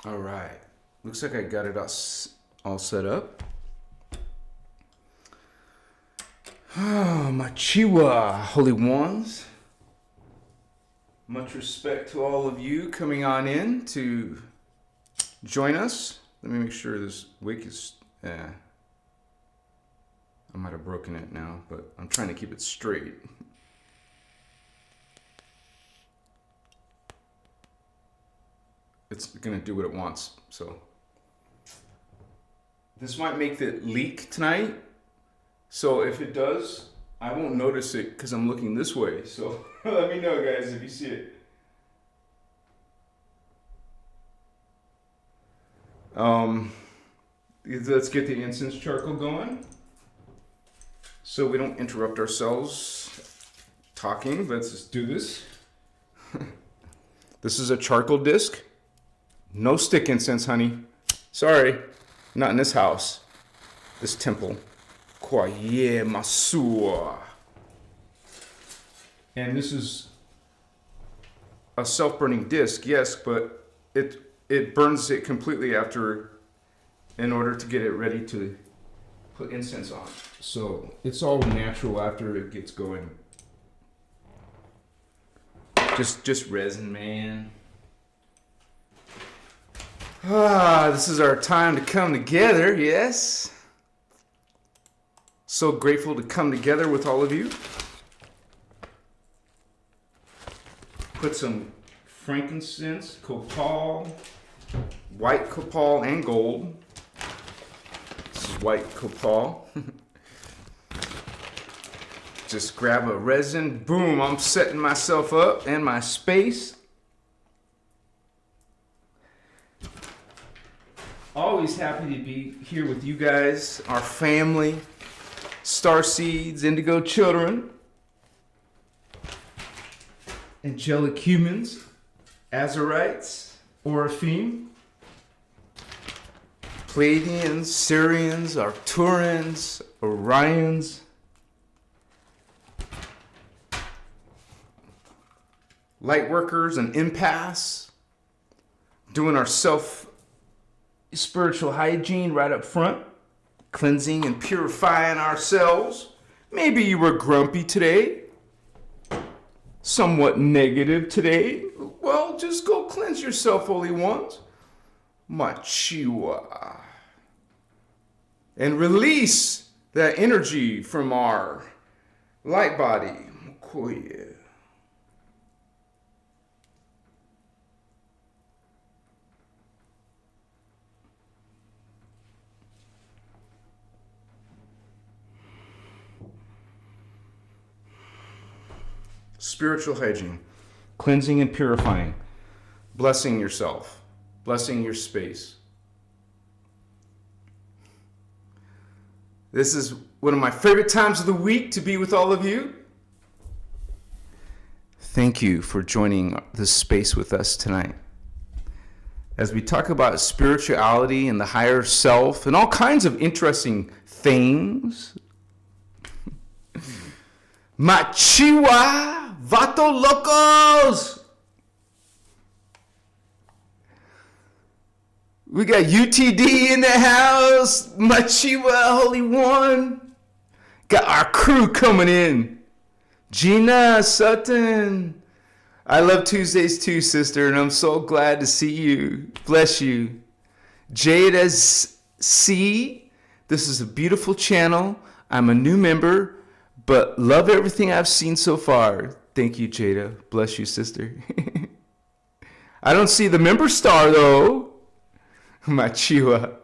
All right. Looks like I got it all set up. Oh, my Chiwa, holy ones. Much respect to all of you coming on in to join us. Let me make sure this wick is... I might have broken it now, but I'm trying to keep it straight. It's gonna do what it wants, so. This might make it leak tonight. So if it does, I won't notice it because I'm looking this way. So let me know, guys, if you see it. Let's get the incense charcoal going so we don't interrupt ourselves talking. Let's just do this. This is a charcoal disc. No stick incense, honey. Sorry, not in this house, this temple. Kwaye Masua. And this is a self-burning disc, yes, but it burns it completely after, in order to get it ready to put incense on. So it's all natural after it gets going. Just resin, man. This is our time to come together, yes. So grateful to come together with all of you. Put some frankincense, copal, white copal and gold. This is white copal. Just grab a resin, boom, I'm setting myself up and my space. Always happy to be here with you guys, our family, star seeds, indigo children, angelic humans, Azarites, Oraphim, Pleiadians, Syrians, Arcturians, Orions, light workers and empaths, doing our spiritual hygiene right up front, cleansing and purifying ourselves. Maybe you were grumpy today, somewhat negative today. Well, just go cleanse yourself, holy ones. Machiwa. And release that energy from our light body. Mokoye. Spiritual hygiene, cleansing and purifying, blessing yourself, blessing your space. This is one of my favorite times of the week to be with all of you. Thank you for joining this space with us tonight. As we talk about spirituality and the higher self and all kinds of interesting things. Machiwa! Vato locos! We got UTD in the house. Machiwa, Holy One. Got our crew coming in. Gina, Sutton. I love Tuesdays too, sister, and I'm so glad to see you. Bless you. Jada C. This is a beautiful channel. I'm a new member, but love everything I've seen so far. Thank you, Jada. Bless you, sister. I don't see the member star, though. Machiwa.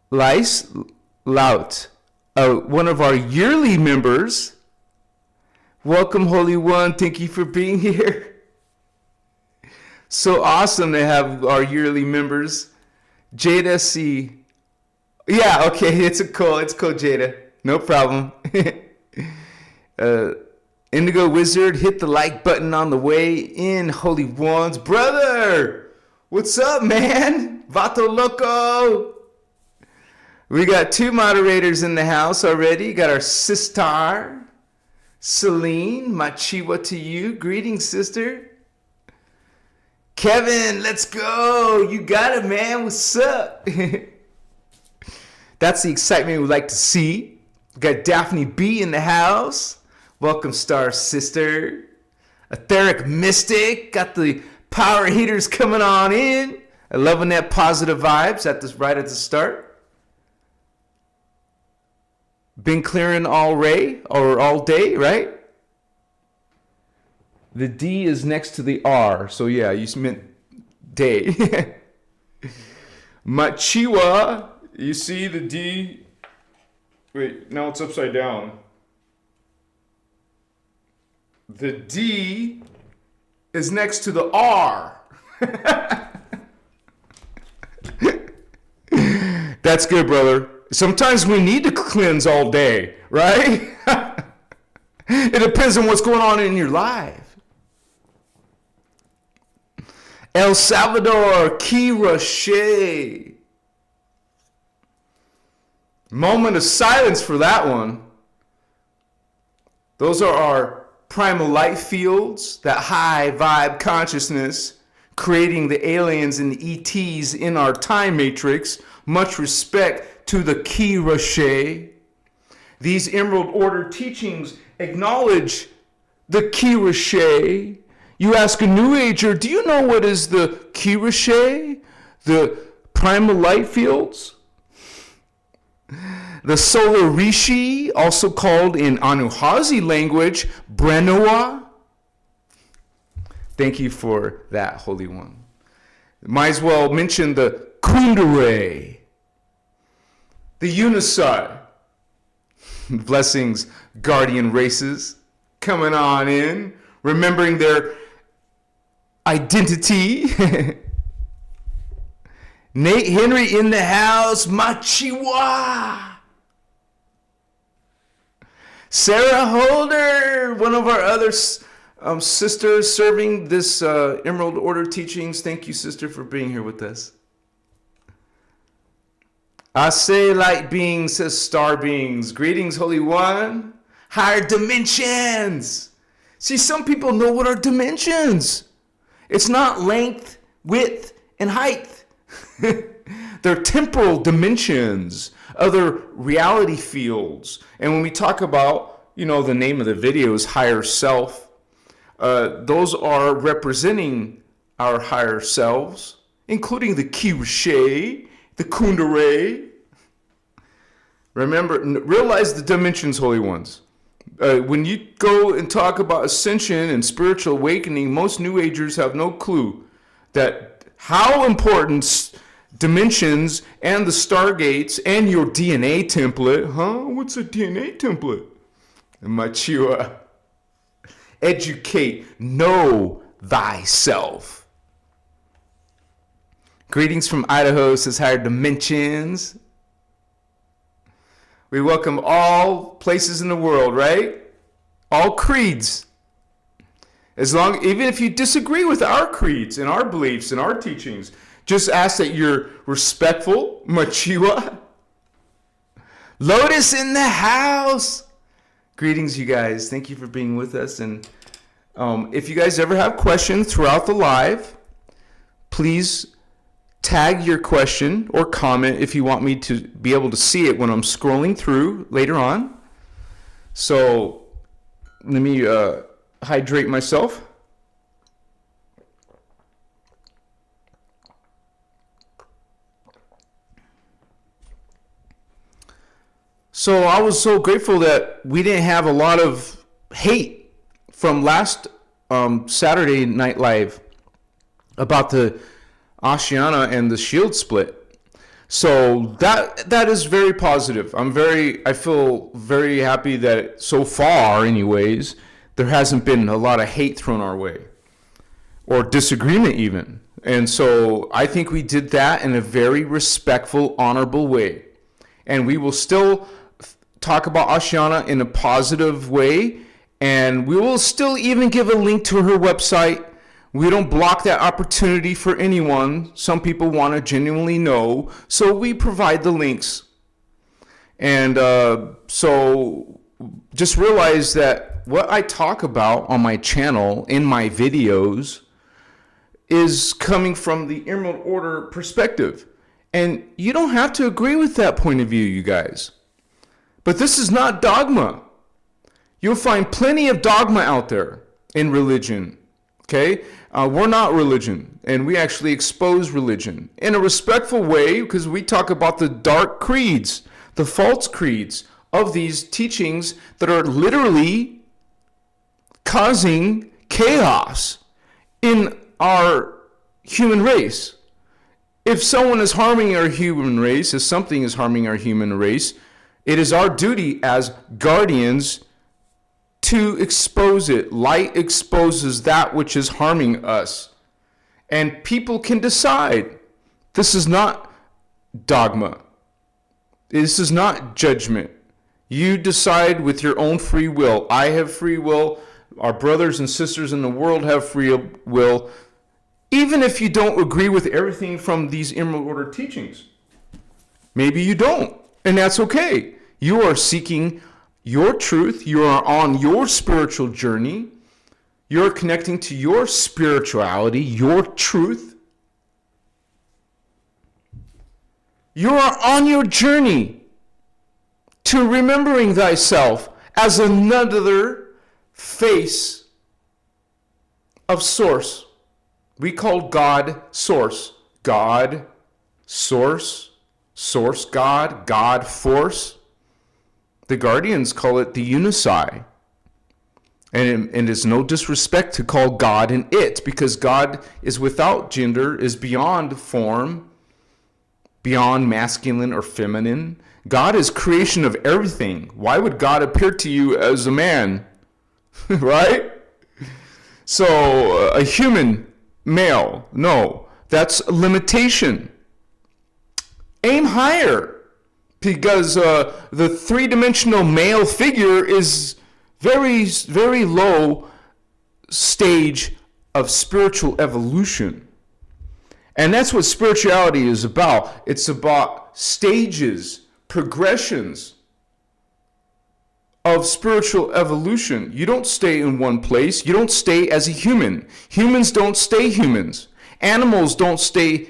Lice Lout, one of our yearly members. Welcome, Holy One. Thank you for being here. So awesome to have our yearly members. Jada C. Yeah, okay. It's cool, Jada. No problem. Indigo Wizard, hit the like button on the way in, Holy Ones. Brother, what's up, man? Vato Loco. We got 2 moderators in the house already. Got our sister, Celine. Machiwa to you. Greetings, sister. Kevin, let's go. You got it, man. What's up? That's the excitement we like to see. We got Daphne B in the house. Welcome, Star Sister. Etheric Mystic. Got the power heaters coming on in. I'm loving that positive vibes right at the start. Been clearing all day, right? The D is next to the R, so yeah, you meant day. Machiwa, you see the D. Wait, now it's upside down. The D is next to the R. That's good, brother. Sometimes we need to cleanse all day, right? It depends on what's going on in your life. El Salvador, Key Roche. Moment of silence for that one. Those are our primal light fields, that high vibe consciousness, creating the aliens and the ETs in our time matrix. Much respect to the Key Roche. These Emerald Order teachings acknowledge the Key Roche. You ask a New Ager, do you know what is the Key Roche? The primal light fields? The Solar Rishi, also called in Anuhazi language, Brenoa. Thank you for that, Holy One. Might as well mention the Kundere, the Unisai. Blessings, guardian races, coming on in, remembering their identity. Nate Henry in the house, Machiwa. Sarah Holder, one of our other sisters serving this Emerald Order teachings. Thank you, sister, for being here with us. I say light beings, says star beings. Greetings, Holy One. Higher dimensions. See, some people know what are dimensions. It's not length, width, and height. They're temporal dimensions, other reality fields. And when we talk about, the name of the video is higher self, those are representing our higher selves, including the Key Roche, the Kundere. Remember, realize the dimensions, Holy Ones. When you go and talk about ascension and spiritual awakening, most New Agers have no clue that how important dimensions and the stargates and your DNA template. What's a DNA template? Machiwa. Educate. Know thyself. Greetings from Idaho, says higher dimensions. We welcome all places in the world, right? All creeds. Even if you disagree with our creeds and our beliefs and our teachings, just ask that you're respectful. Machiwa. Lotus in the house. Greetings, you guys. Thank you for being with us. And if you guys ever have questions throughout the live, please tag your question or comment if you want me to be able to see it when I'm scrolling through later on. So let me hydrate myself. So I was so grateful that we didn't have a lot of hate from last Saturday Night Live about the Asciana and the shield split. So that is very positive. I feel very happy that so far anyways, there hasn't been a lot of hate thrown our way or disagreement even. And so I think we did that in a very respectful, honorable way. And we will still talk about Asciana in a positive way. And we will still even give a link to her website. We don't block that opportunity for anyone. Some people want to genuinely know. So we provide the links. And so just realize that what I talk about on my channel, in my videos, is coming from the Emerald Order perspective. And you don't have to agree with that point of view, you guys. But this is not dogma. You'll find plenty of dogma out there in religion. Okay? We're not religion, and we actually expose religion in a respectful way, because we talk about the dark creeds, the false creeds of these teachings that are literally causing chaos in our human race. If someone is harming our human race, if something is harming our human race, it is our duty as guardians to expose it. Light exposes that which is harming us. And people can decide. This is not dogma. This is not judgment. You decide with your own free will. I have free will. Our brothers and sisters in the world have free will. Even if you don't agree with everything from these Emerald Order teachings. Maybe you don't. And that's okay. You are seeking your truth. You are on your spiritual journey. You're connecting to your spirituality, your truth. You are on your journey to remembering thyself as another face of source. We call God source. God, source, source God, God force. The Guardians call it the unici. And it's no disrespect to call God an it, because God is without gender, is beyond form, beyond masculine or feminine. God is creation of everything. Why would God appear to you as a man? Right? So a human male, no, that's a limitation. Aim higher. Because the three-dimensional male figure is very, very low stage of spiritual evolution. And that's what spirituality is about. It's about stages, progressions of spiritual evolution. You don't stay in one place. You don't stay as a human. Humans don't stay humans. Animals don't stay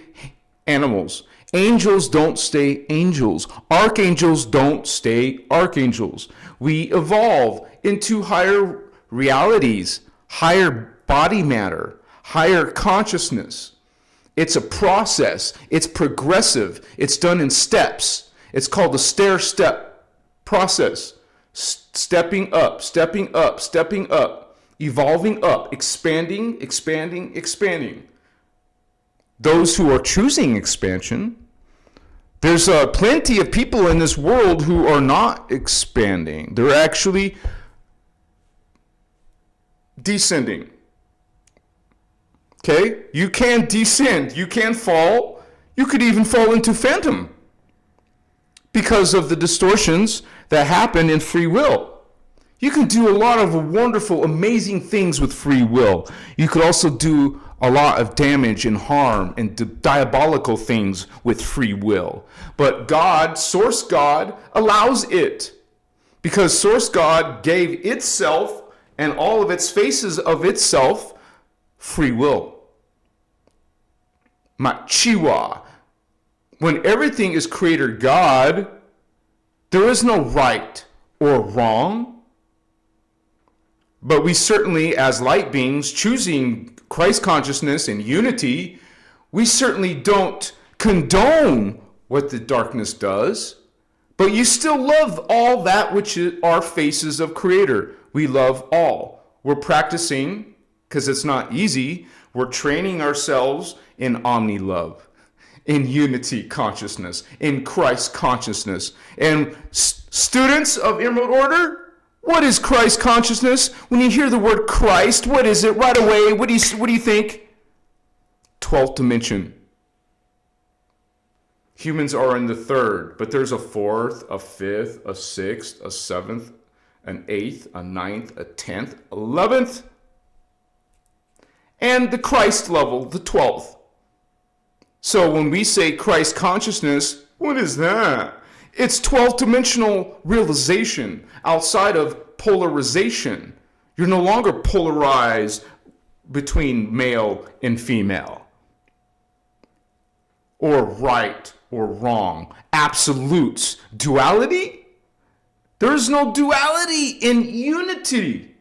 animals. Angels don't stay angels. Archangels don't stay archangels. We evolve into higher realities, higher body matter, higher consciousness. It's a process. It's progressive. It's done in steps. It's called the stair-step process. Stepping up, stepping up, stepping up, evolving up, expanding, expanding, expanding. Those who are choosing expansion, there's plenty of people in this world who are not expanding. They're actually descending. Okay? You can descend. You can fall. You could even fall into phantom because of the distortions that happen in free will. You can do a lot of wonderful, amazing things with free will. You could also do a lot of damage and harm and diabolical things with free will. But God, Source God, allows it. Because Source God gave itself and all of its faces of itself free will. Machiwa. When everything is Creator God, there is no right or wrong. But we certainly, as light beings, choosing Christ consciousness and unity, we certainly don't condone what the darkness does. But you still love all that which are faces of Creator. We love all. We're practicing, because it's not easy, we're training ourselves in omni-love, in unity consciousness, in Christ consciousness. And students of Emerald Order, what is Christ consciousness? When you hear the word Christ, what is it right away? What do you think? 12th dimension. Humans are in the third, but there's a fourth, a fifth, a sixth, a seventh, an eighth, a ninth, a 10th, 11th, and the Christ level, the 12th. So when we say Christ consciousness, what is that? It's 12th dimensional realization outside of polarization. You're no longer polarized between male and female, or right or wrong, absolutes, duality. There's no duality in unity.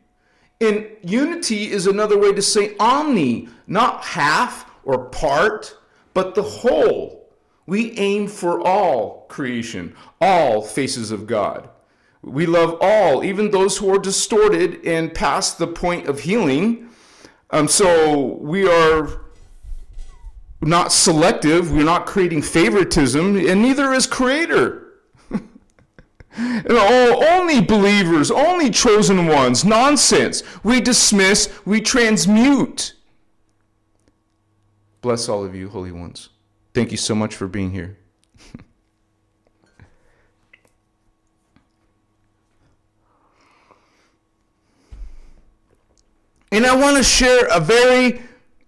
And unity is another way to say omni, not half or part, but the whole. We aim for all creation, all faces of God. We love all, even those who are distorted and past the point of healing. So we are not selective. We're not creating favoritism, and neither is Creator. Only believers, only chosen ones. Nonsense. We dismiss, we transmute. Bless all of you, holy ones. Thank you so much for being here. And I want to share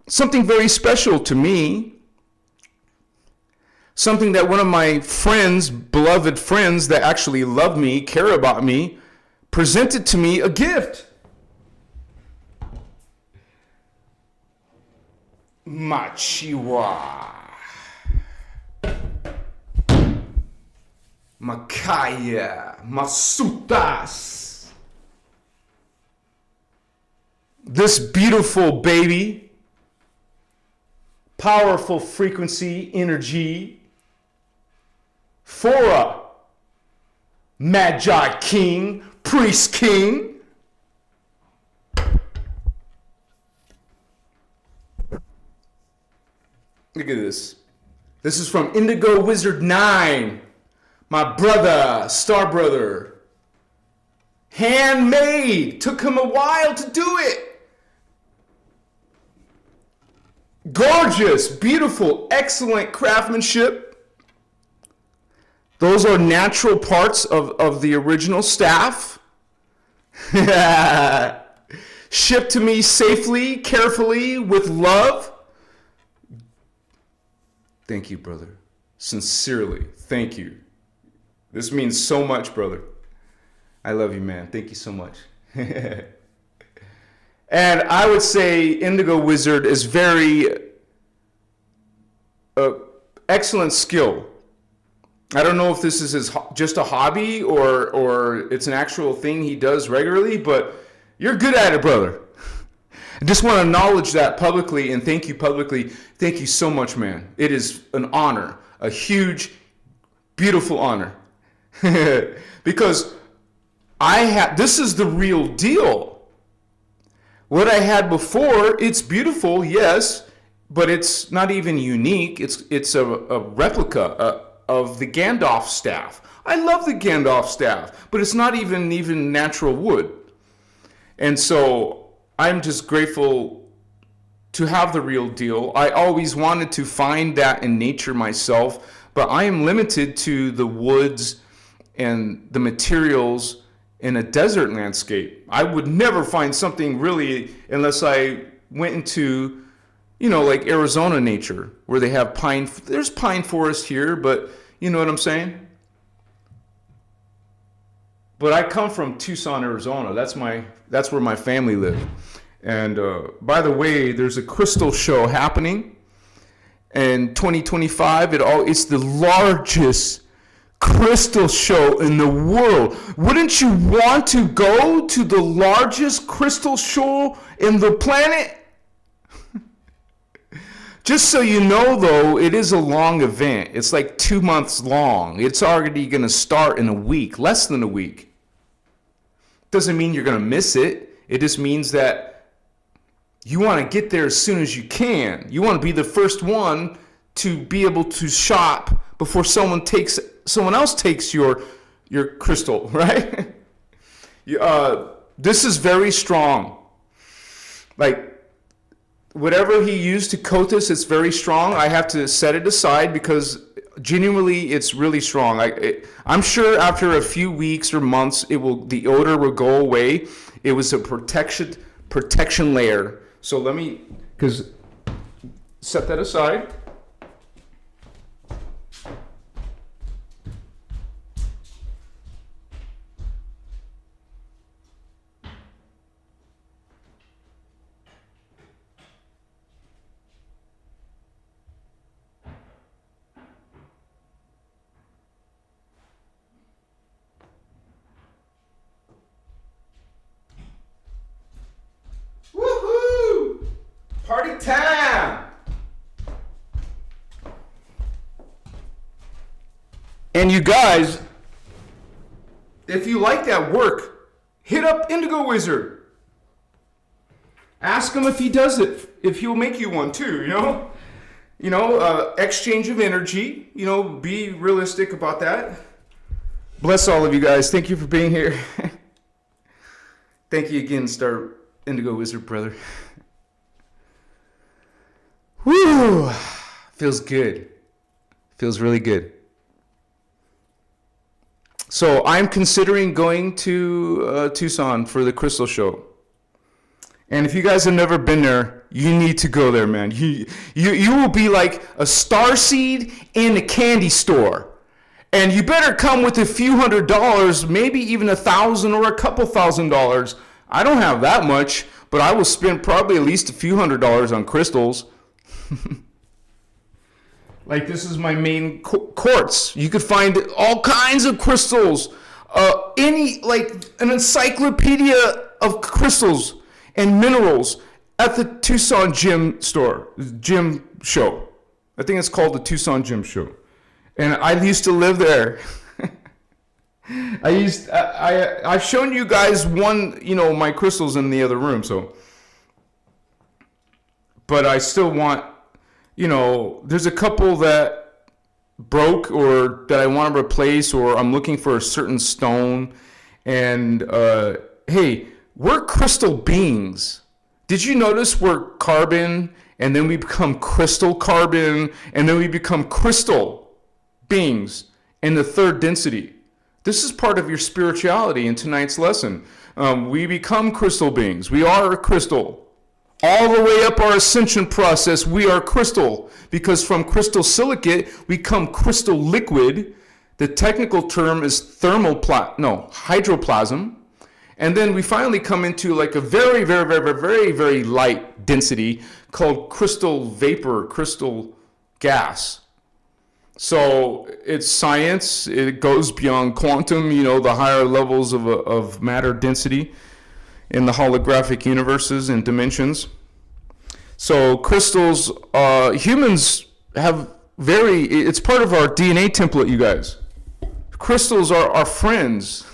something very special to me. Something that one of my friends, beloved friends that actually love me, care about me, presented to me a gift. Machiwa. Makaya. Masutas. This beautiful baby, powerful frequency, energy, Fora, Magi King, Priest King. Look at this. This is from Indigo Wizard 9, my brother, star brother. Handmade. Took him a while to do it. Gorgeous, beautiful, excellent craftsmanship. Those are natural parts of the original staff. Shipped to me safely, carefully, with love. Thank you, brother. Sincerely, thank you. This means so much, brother. I love you, man. Thank you so much. And I would say Indigo Wizard is very excellent skill. I don't know if this is just a hobby or it's an actual thing he does regularly, but you're good at it, brother. I just want to acknowledge that publicly and thank you publicly. Thank you so much, man. It is an honor, a huge, beautiful honor. Because this is the real deal. What I had before, it's beautiful, yes, but it's not even unique. It's a replica of the Gandalf staff. I love the Gandalf staff, but it's not even natural wood. And so I'm just grateful to have the real deal. I always wanted to find that in nature myself, but I am limited to the woods and the materials in a desert landscape. I would never find something really unless I went into, like Arizona nature, where they have there's pine forest here, but you know what I'm saying? But I come from Tucson, Arizona. That's where my family lived. And by the way, there's a crystal show happening in 2025. It's the largest crystal show in the world. Wouldn't you want to go to the largest crystal show in the planet? Just so you know, though, it is a long event. It's like 2 months long. It's already going to start in a week, less than a week. Doesn't mean you're going to miss it. It just means that you want to get there as soon as you can. You want to be the first one to be able to shop before someone else takes your crystal, right? This is very strong. Like, whatever he used to coat this, it's very strong. I have to set it aside because genuinely it's really strong. I'm sure after a few weeks or months, the odor will go away. It was a protection layer. So let me set that aside. Party time! And you guys, if you like that work, hit up Indigo Wizard. Ask him if he does it, if he'll make you one too, exchange of energy, be realistic about that. Bless all of you guys. Thank you for being here. Thank you again, Star Indigo Wizard brother. Woo! Feels good. Feels really good. So I'm considering going to Tucson for the Crystal Show. And if you guys have never been there, you need to go there, man. You will be like a starseed in a candy store. And you better come with a few $100s, maybe even $1,000 or a couple $1,000s. I don't have that much, but I will spend probably at least a few $100s on crystals. Like this is my main quartz. You could find all kinds of crystals. An encyclopedia of crystals and minerals at the Tucson gym show. I think it's called the Tucson Gym Show. And I used to live there. I've shown you guys one, my crystals in the other room, but I still want, there's a couple that broke or that I want to replace, or I'm looking for a certain stone. And hey, we're crystal beings. Did you notice we're carbon, and then we become crystal carbon, and then we become crystal beings in the third density? This is part of your spirituality in tonight's lesson. We become crystal beings. We are a crystal. All the way up our ascension process, we are crystal, because from crystal silicate, we come crystal liquid. The technical term is hydroplasm. And then we finally come into like a very, very, very, very, very light density called crystal vapor, crystal gas. So it's science. It goes beyond quantum, the higher levels of matter density in the holographic universes and dimensions. So crystals, humans have it's part of our DNA template, you guys. Crystals are our friends.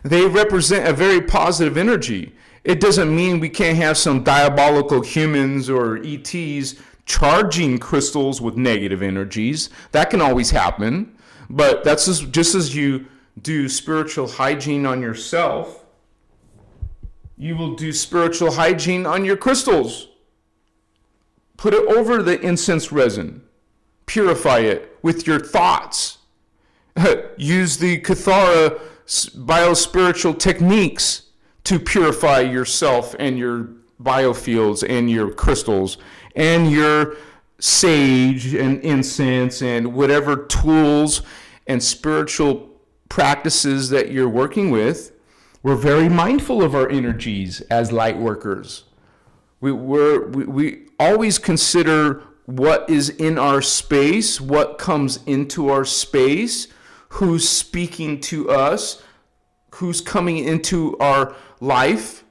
They represent a very positive energy. It doesn't mean we can't have some diabolical humans or ETs charging crystals with negative energies. That can always happen. But that's just as you do spiritual hygiene on yourself, you will do spiritual hygiene on your crystals. Put it over the incense resin. Purify it with your thoughts. Use the Kathara biospiritual techniques to purify yourself and your biofields and your crystals and your sage and incense and whatever tools and spiritual practices that you're working with. We're very mindful of our energies as light workers. We always consider what is in our space, what comes into our space, who's speaking to us, who's coming into our life.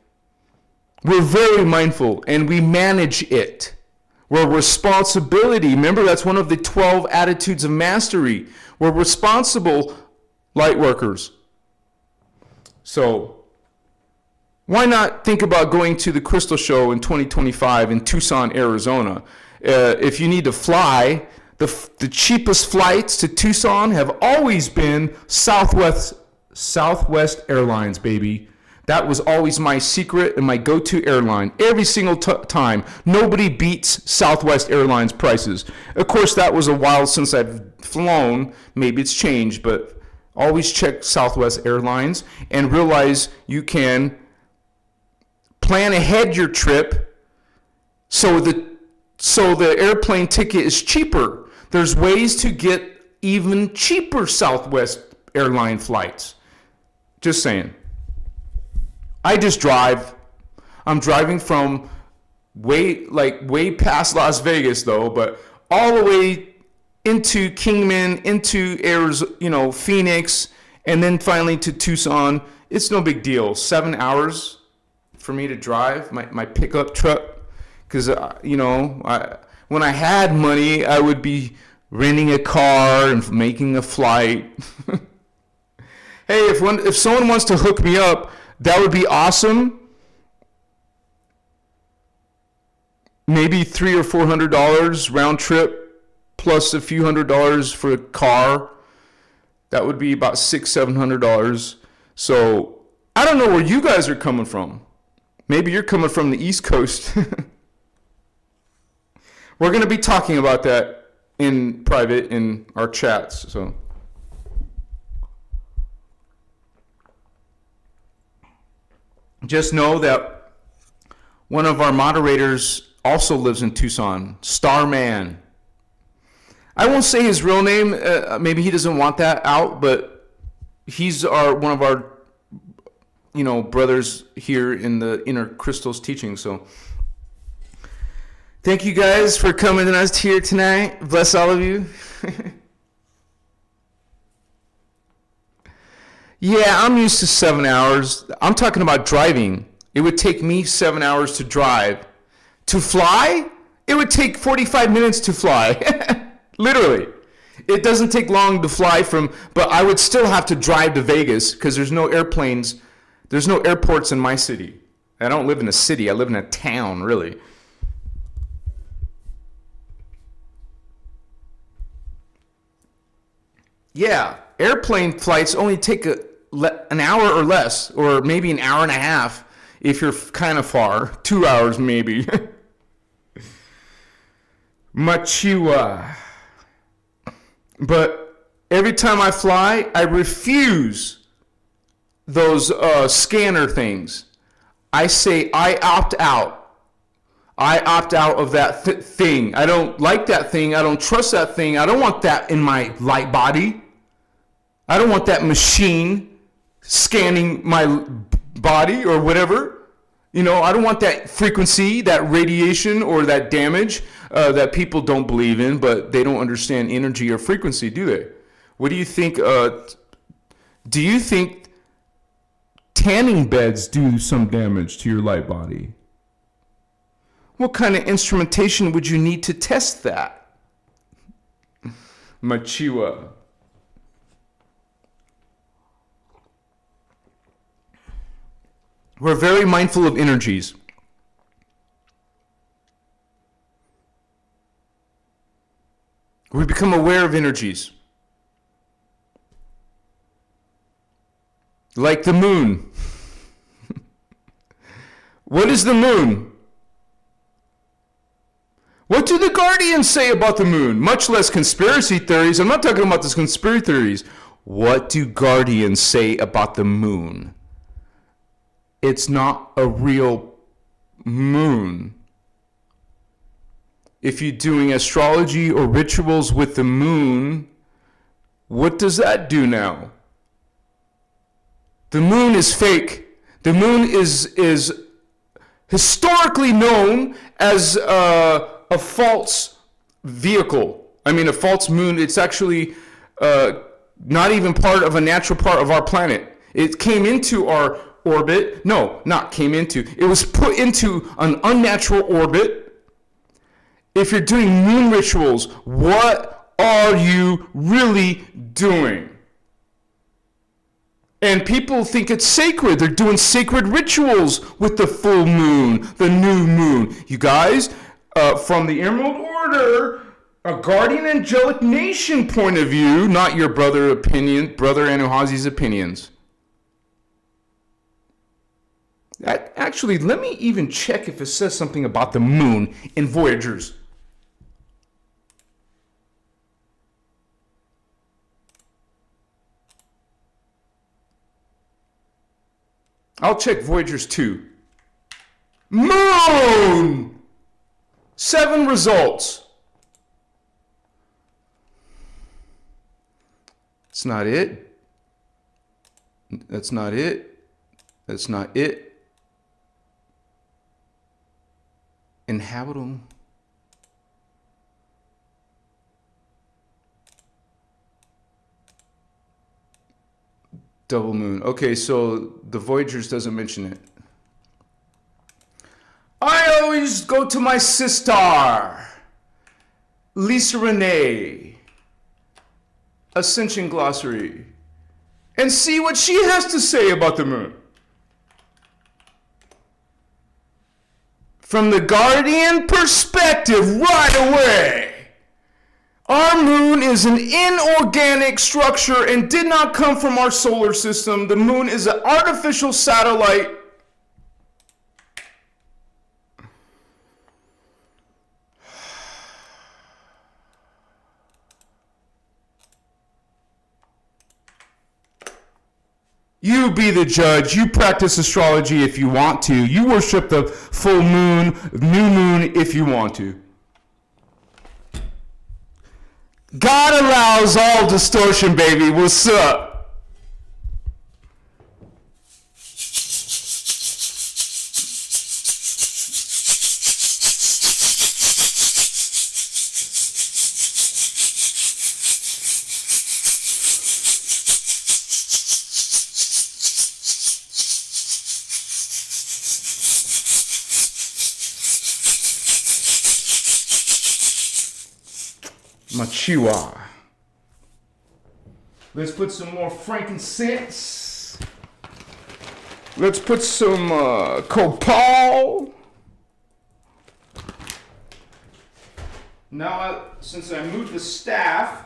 We're very mindful and we manage it. We're responsibility. Remember, that's one of the 12 attitudes of mastery. We're responsible light workers. So why not think about going to the Crystal Show in 2025 in Tucson, Arizona? If you need to fly, the cheapest flights to Tucson have always been Southwest Airlines, baby. That was always my secret and my go-to airline. Every single time. Nobody beats Southwest Airlines prices. Of course, that was a while since I've flown. Maybe it's changed, but always check Southwest Airlines and realize you can plan ahead your trip so the airplane ticket is cheaper. There's ways to get even cheaper Southwest airline flights. Just saying. I just drive. I'm driving from way past Las Vegas though, but all the way into Kingman, into Arizona, Phoenix, and then finally to Tucson. It's no big deal. 7 hours for me to drive my pickup truck. Because, when I had money, I would be renting a car and making a flight. Hey, if someone wants to hook me up, that would be awesome. Maybe $300 or $400 round trip, plus a few $100s for a car. That would be about $600-700. So I don't know where you guys are coming from. Maybe you're coming from the East Coast. We're going to be talking about that in private in our chats. So. Just know that one of our moderators also lives in Tucson, Starman. I won't say his real name. Maybe he doesn't want that out, but he's one of our, brothers here in the innerchristos teaching. So thank you guys for coming to us here tonight. Bless all of you. Yeah, I'm used to 7 hours. I'm talking about driving. It would take me 7 hours to drive. To fly, it would take 45 minutes to fly. Literally. It doesn't take long to fly but I would still have to drive to Vegas because there's no airplanes. There's no airports in my city. I don't live in a city. I live in a town, really. Yeah, airplane flights only take an hour or less, or maybe an hour and a half if you're kind of far. 2 hours maybe. Machiwa. But every time I fly, I refuse those scanner things. I say I opt out. I opt out of that thing. I don't like that thing. I don't trust that thing. I don't want that in my light body. I don't want that machine scanning my body or whatever. I don't want that frequency, that radiation, or that damage that people don't believe in, but they don't understand energy or frequency, do they? What do you think? Do you think tanning beds do some damage to your light body? What kind of instrumentation would you need to test that? Machiwa. We're very mindful of energies. We become aware of energies. Like the moon. What is the moon? What do the Guardians say about the moon? Much less conspiracy theories. I'm not talking about these conspiracy theories. What do Guardians say about the moon? It's not a real moon. If you're doing astrology or rituals with the moon, what does that do now? The moon is fake. The moon is historically known as a false vehicle. I mean, a false moon. It's actually not even part of a natural part of our planet. It came into our orbit. No, not came into. It was put into an unnatural orbit. If you're doing moon rituals, what are you really doing? And people think it's sacred. They're doing sacred rituals with the full moon, the new moon. You guys, from the Emerald Order, a guardian angelic nation point of view, not your brother Anuhazi's opinions. Actually, let me even check if it says something about the moon in Voyagers. I'll check Voyagers 2. Moon! 7 results. It's not it. That's not it. That's not it. Inhabitable. Double moon. Okay, so the Voyagers doesn't mention it. I always go to my sister, Lisa Renee, Ascension Glossary, and see what she has to say about the moon. From the Guardian perspective, right away. Our moon is an inorganic structure and did not come from our solar system. The moon is an artificial satellite. You be the judge. You practice astrology if you want to. You worship the full moon, new moon if you want to. God allows all distortion, baby. What's up? Machiwa. Let's put some more frankincense. Let's put some copal. Now, since I moved the staff,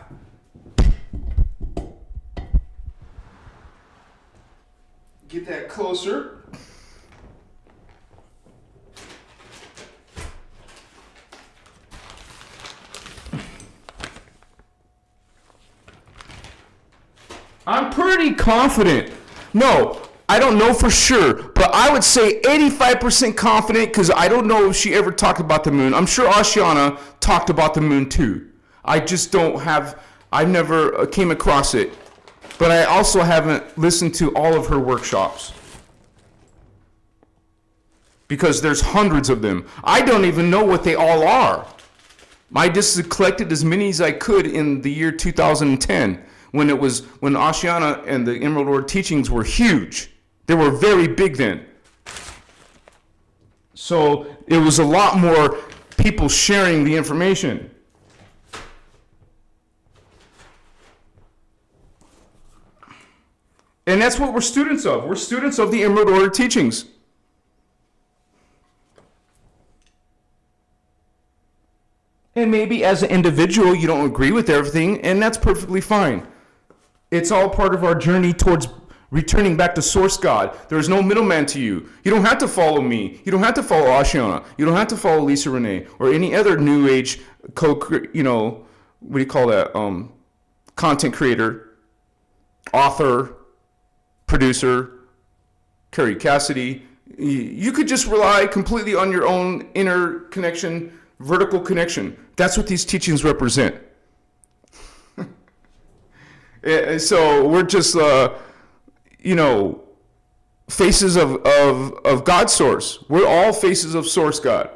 get that closer. I'm pretty confident. No, I don't know for sure, but I would say 85% confident because I don't know if she ever talked about the moon. I'm sure Ashiana talked about the moon too. I just don't have, I never came across it. But I also haven't listened to all of her workshops. Because there's hundreds of them. I don't even know what they all are. I just collected as many as I could in the year 2010. When Ashiana and the Emerald Lord teachings were huge. They were very big then. So it was a lot more people sharing the information. And that's what we're students of. We're students of the Emerald Order teachings. And maybe as an individual you don't agree with everything, and that's perfectly fine. It's all part of our journey towards returning back to Source God. There is no middleman to you. You don't have to follow me. You don't have to follow Ashiana. You don't have to follow Lisa Renee or any other New Age content creator, author, producer, Carrie Cassidy. You could just rely completely on your own inner connection, vertical connection. That's what these teachings represent. So we're just, faces of God's source. We're all faces of Source God.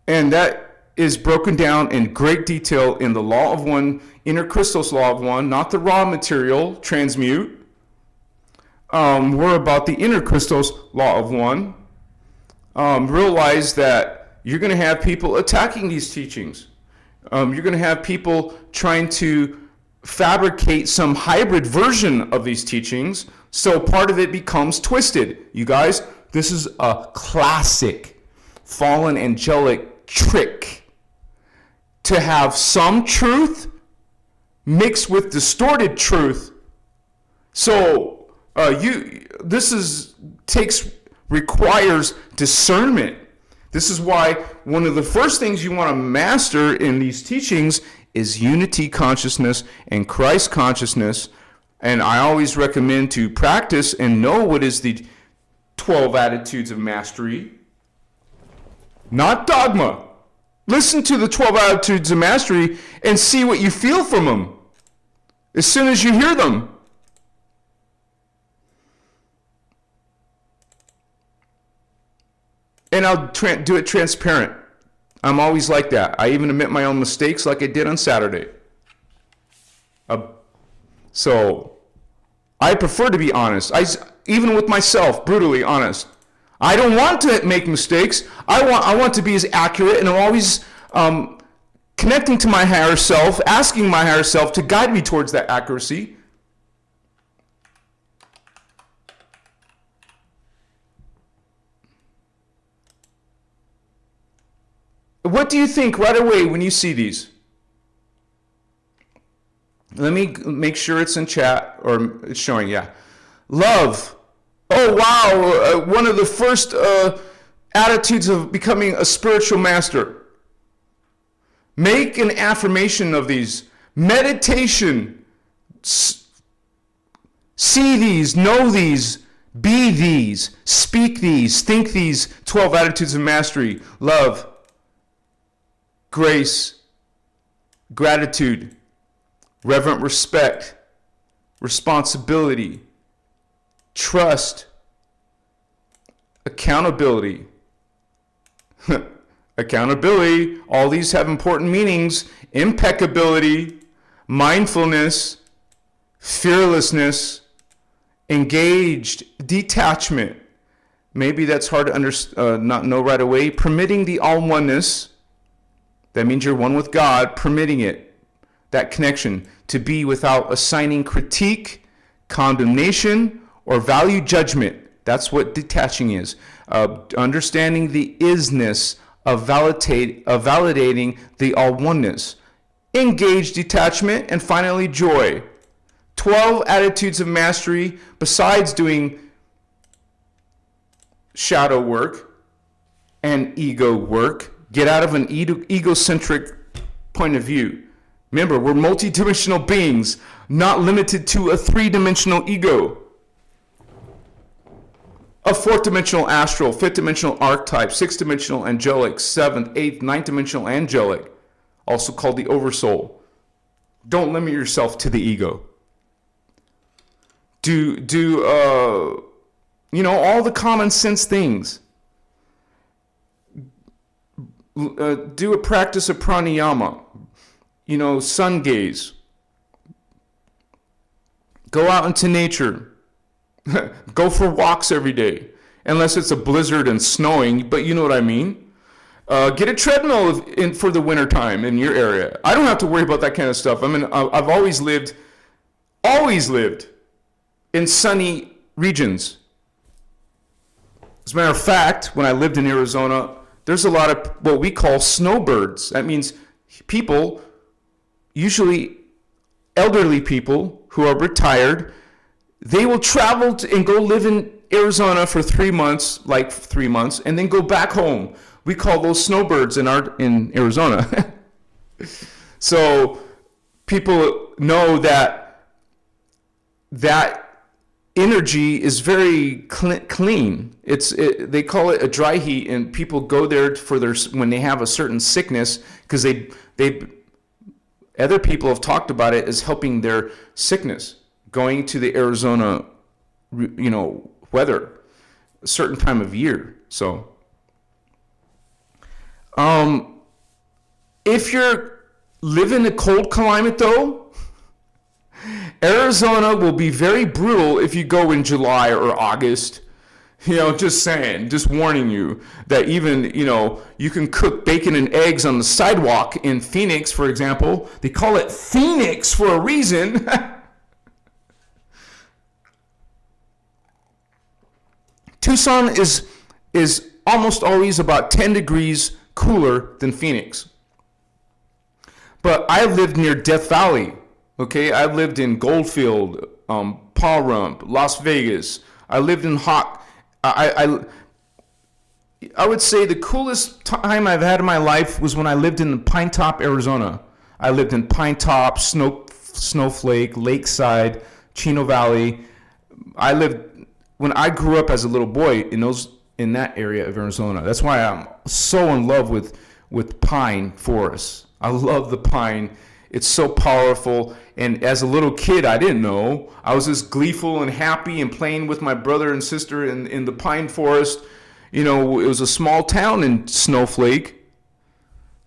And that is broken down in great detail in the Law of One, innerchristos Law of One, not the raw material, transmute. We're about the innerchristos Law of One. Realize that you're going to have people attacking these teachings. You're going to have people trying to fabricate some hybrid version of these teachings, so part of it becomes twisted. You guys, this is a classic fallen angelic trick to have some truth mixed with distorted truth. So requires discernment. This is why one of the first things you want to master in these teachings is unity consciousness and Christ consciousness. And I always recommend to practice and know what is the 12 attitudes of mastery. Not dogma. Listen to the 12 attitudes of mastery and see what you feel from them as soon as you hear them. And I'll do it transparent. I'm always like that. I even admit my own mistakes like I did on Saturday. So I prefer to be honest. Even with myself, brutally honest. I don't want to make mistakes. I want to be as accurate, and I'm always connecting to my higher self, asking my higher self to guide me towards that accuracy. What do you think right away when you see these? Let me make sure it's in chat, or it's showing, yeah. Love. Oh, wow. One of the first attitudes of becoming a spiritual master. Make an affirmation of these. Meditation. See these, know these, be these, speak these, think these 12 attitudes of mastery. Love, grace, gratitude, reverent respect, responsibility, trust, accountability. Accountability, all these have important meanings. Impeccability, mindfulness, fearlessness, engaged, detachment. Maybe that's hard to not know right away. Permitting the all-oneness. That means you're one with God, permitting it, that connection, to be without assigning critique, condemnation, or value judgment. That's what detaching is. Understanding the isness of validating the all-oneness. Engaged detachment, and finally joy. 12 attitudes of mastery, besides doing shadow work and ego work. Get out of an egocentric point of view. Remember, we're multidimensional beings, not limited to a three-dimensional ego. A fourth-dimensional astral, fifth-dimensional archetype, sixth-dimensional angelic, seventh, eighth, ninth-dimensional angelic, also called the oversoul. Don't limit yourself to the ego. Do all the common sense things. Do a practice of pranayama. Sun gaze. Go out into nature. Go for walks every day, unless it's a blizzard and snowing, but you know what I mean. Get a treadmill for the winter time in your area. I don't have to worry about that kind of stuff. I mean, I've always lived in sunny regions. As a matter of fact, when I lived in Arizona, there's a lot of what we call snowbirds. That means people, usually elderly people who are retired, they will travel and go live in Arizona for 3 months, and then go back home. We call those snowbirds in Arizona. So people know that energy is very clean. They call it a dry heat, and people go there for when they have a certain sickness, because other people have talked about it as helping their sickness. Going to the Arizona, weather, a certain time of year. So, if you're living in a cold climate, though, Arizona will be very brutal if you go in July or August. Just saying, just warning you that even, you can cook bacon and eggs on the sidewalk in Phoenix, for example. They call it Phoenix for a reason. Tucson is almost always about 10 degrees cooler than Phoenix. But I lived near Death Valley. Okay, I lived in Goldfield, Paw Rump, Las Vegas. I lived in hot. I would say the coolest time I've had in my life was when I lived in Pine Top, Arizona. I lived in Pine Top, Snowflake, Lakeside, Chino Valley. When I grew up as a little boy in that area of Arizona. That's why I'm so in love with pine forests. I love the pine. It's so powerful. And as a little kid, I didn't know. I was just gleeful and happy and playing with my brother and sister in the pine forest. It was a small town in Snowflake,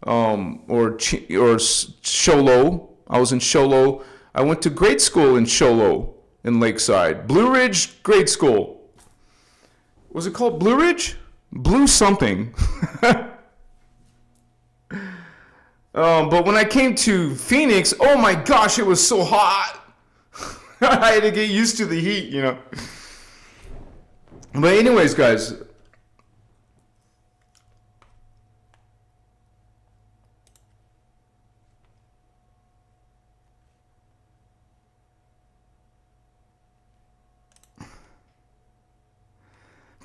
or Show Low. I was in Show Low. I went to grade school in Show Low in Lakeside. Blue Ridge Grade School. Was it called Blue Ridge? Blue something. But when I came to Phoenix, oh my gosh, it was so hot. I had to get used to the heat, you know. But anyways, guys.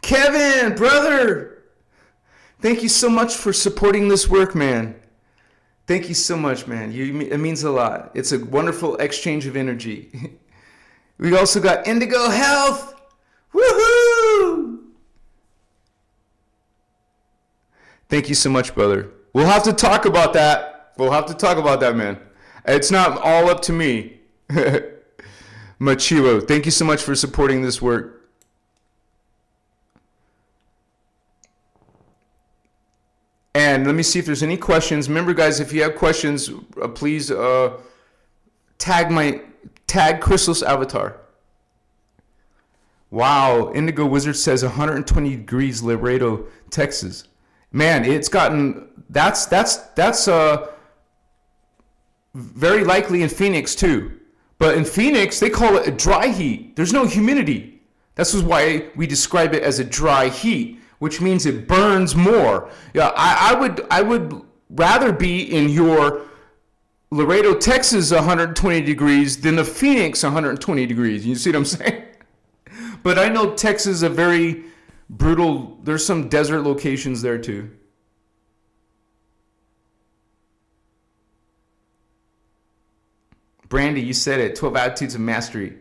Kevin, brother, thank you so much for supporting this work, man. Thank you so much, man. It means a lot. It's a wonderful exchange of energy. We also got Indigo Health. Woohoo! Thank you so much, brother. We'll have to talk about that. Man. It's not all up to me. Machiro, thank you so much for supporting this work. And let me see if there's any questions. Remember, guys, if you have questions, please tag Christos avatar. Wow, Indigo Wizard says 120 degrees Laredo, Texas. Man, it's gotten that's very likely in Phoenix too. But in Phoenix, they call it a dry heat. There's no humidity. This is why we describe it as a dry heat, which means it burns more. Yeah, I would rather be in your Laredo, Texas 120 degrees than the Phoenix 120 degrees. You see what I'm saying? But I know Texas is a very brutal, there's some desert locations there too. Brandy, you said it, 12 attitudes of mastery.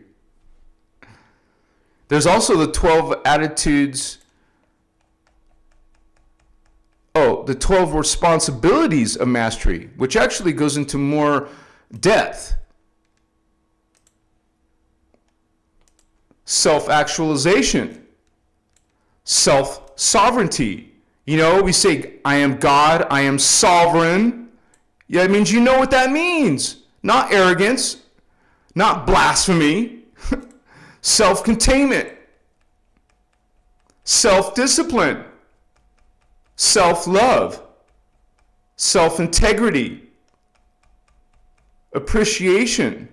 There's also the 12 attitudes, the 12 responsibilities of mastery, which actually goes into more depth. Self-actualization, self-sovereignty. You know, we say, I am God, I am sovereign. Yeah, it means you know what that means. Not arrogance, not blasphemy. Self-containment, self-discipline, self-love, self-integrity, appreciation,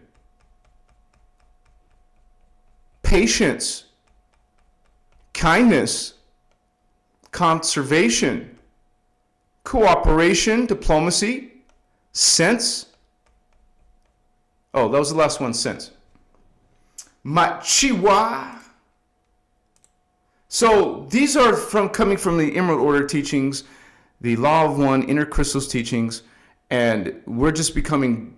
patience, kindness, conservation, cooperation, diplomacy, sense. Oh, that was the last one, sense. Machiwa. So these are coming from the Emerald Order teachings, the Law of One, innerchristos teachings, and we're just becoming,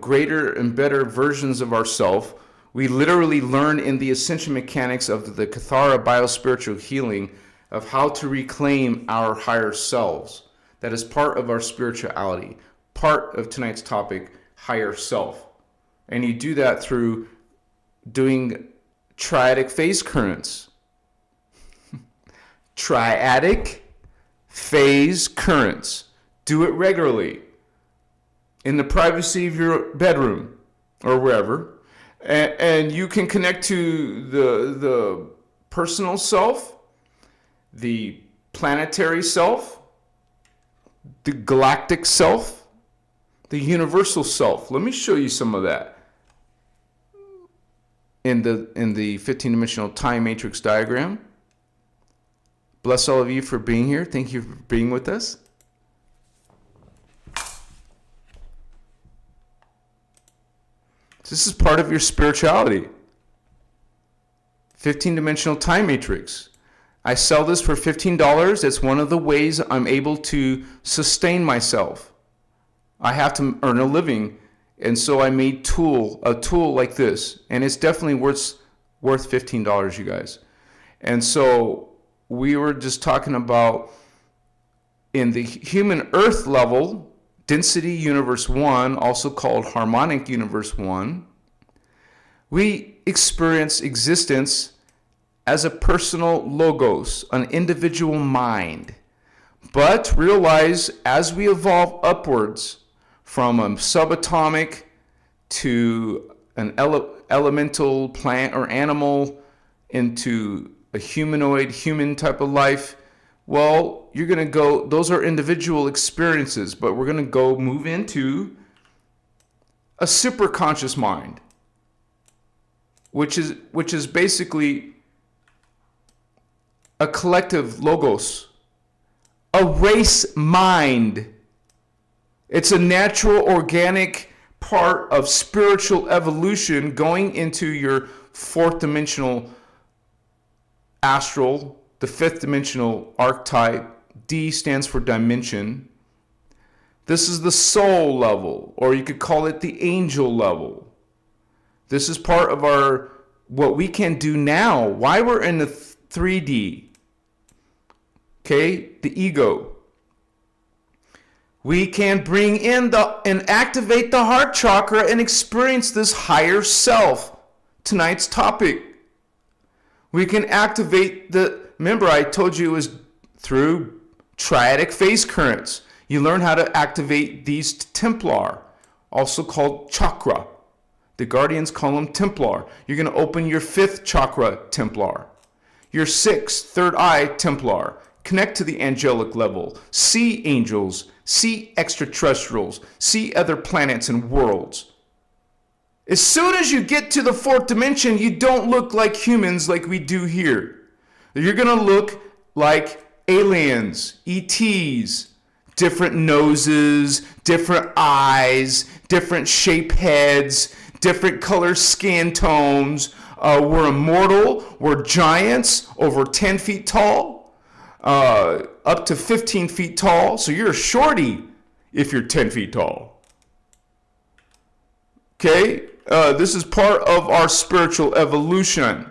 greater and better versions of ourselves. We literally learn in the Ascension mechanics of the Kathara biospiritual healing of how to reclaim our higher selves. That is part of our spirituality, part of tonight's topic, higher self. And you do that through doing triadic phase currents. Triadic phase currents. Do it regularly in the privacy of your bedroom or wherever. And you can connect to the personal self, the planetary self, the galactic self, the universal self. Let me show you some of that in the 15-dimensional time matrix diagram. Bless all of you for being here. Thank you for being with us. This is part of your spirituality. 15-dimensional time matrix. I sell this for $15. It's one of the ways I'm able to sustain myself. I have to earn a living, and so I made a tool like this, and it's definitely worth $15, you guys. And so we were just talking about in the human earth level, density universe 1, also called harmonic universe 1, we experience existence as a personal logos, an individual mind. But realize as we evolve upwards from a subatomic to an elemental plant or animal into a humanoid, human type of life, well, you're going to go, those are individual experiences, but we're going to move into a super conscious mind, which is basically a collective logos, a race mind. It's a natural, organic part of spiritual evolution going into your fourth dimensional astral, the fifth dimensional archetype. D stands for dimension. This is the soul level, or you could call it the angel level. This is part of what we can do now, why we're in the 3D. Okay, the ego. We can bring in and activate the heart chakra and experience this higher self. Tonight's topic. We can activate remember I told you it was through triadic phase currents. You learn how to activate these Templar, also called chakra. The Guardians call them Templar. You're going to open your fifth chakra, Templar. Your sixth, third eye, Templar. Connect to the angelic level. See angels. See extraterrestrials. See other planets and worlds. As soon as you get to the fourth dimension, you don't look like humans like we do here. You're going to look like aliens, ETs, different noses, different eyes, different shape heads, different color skin tones. We're immortal. We're giants, over 10 feet tall, up to 15 feet tall. So you're a shorty if you're 10 feet tall. Okay? This is part of our spiritual evolution.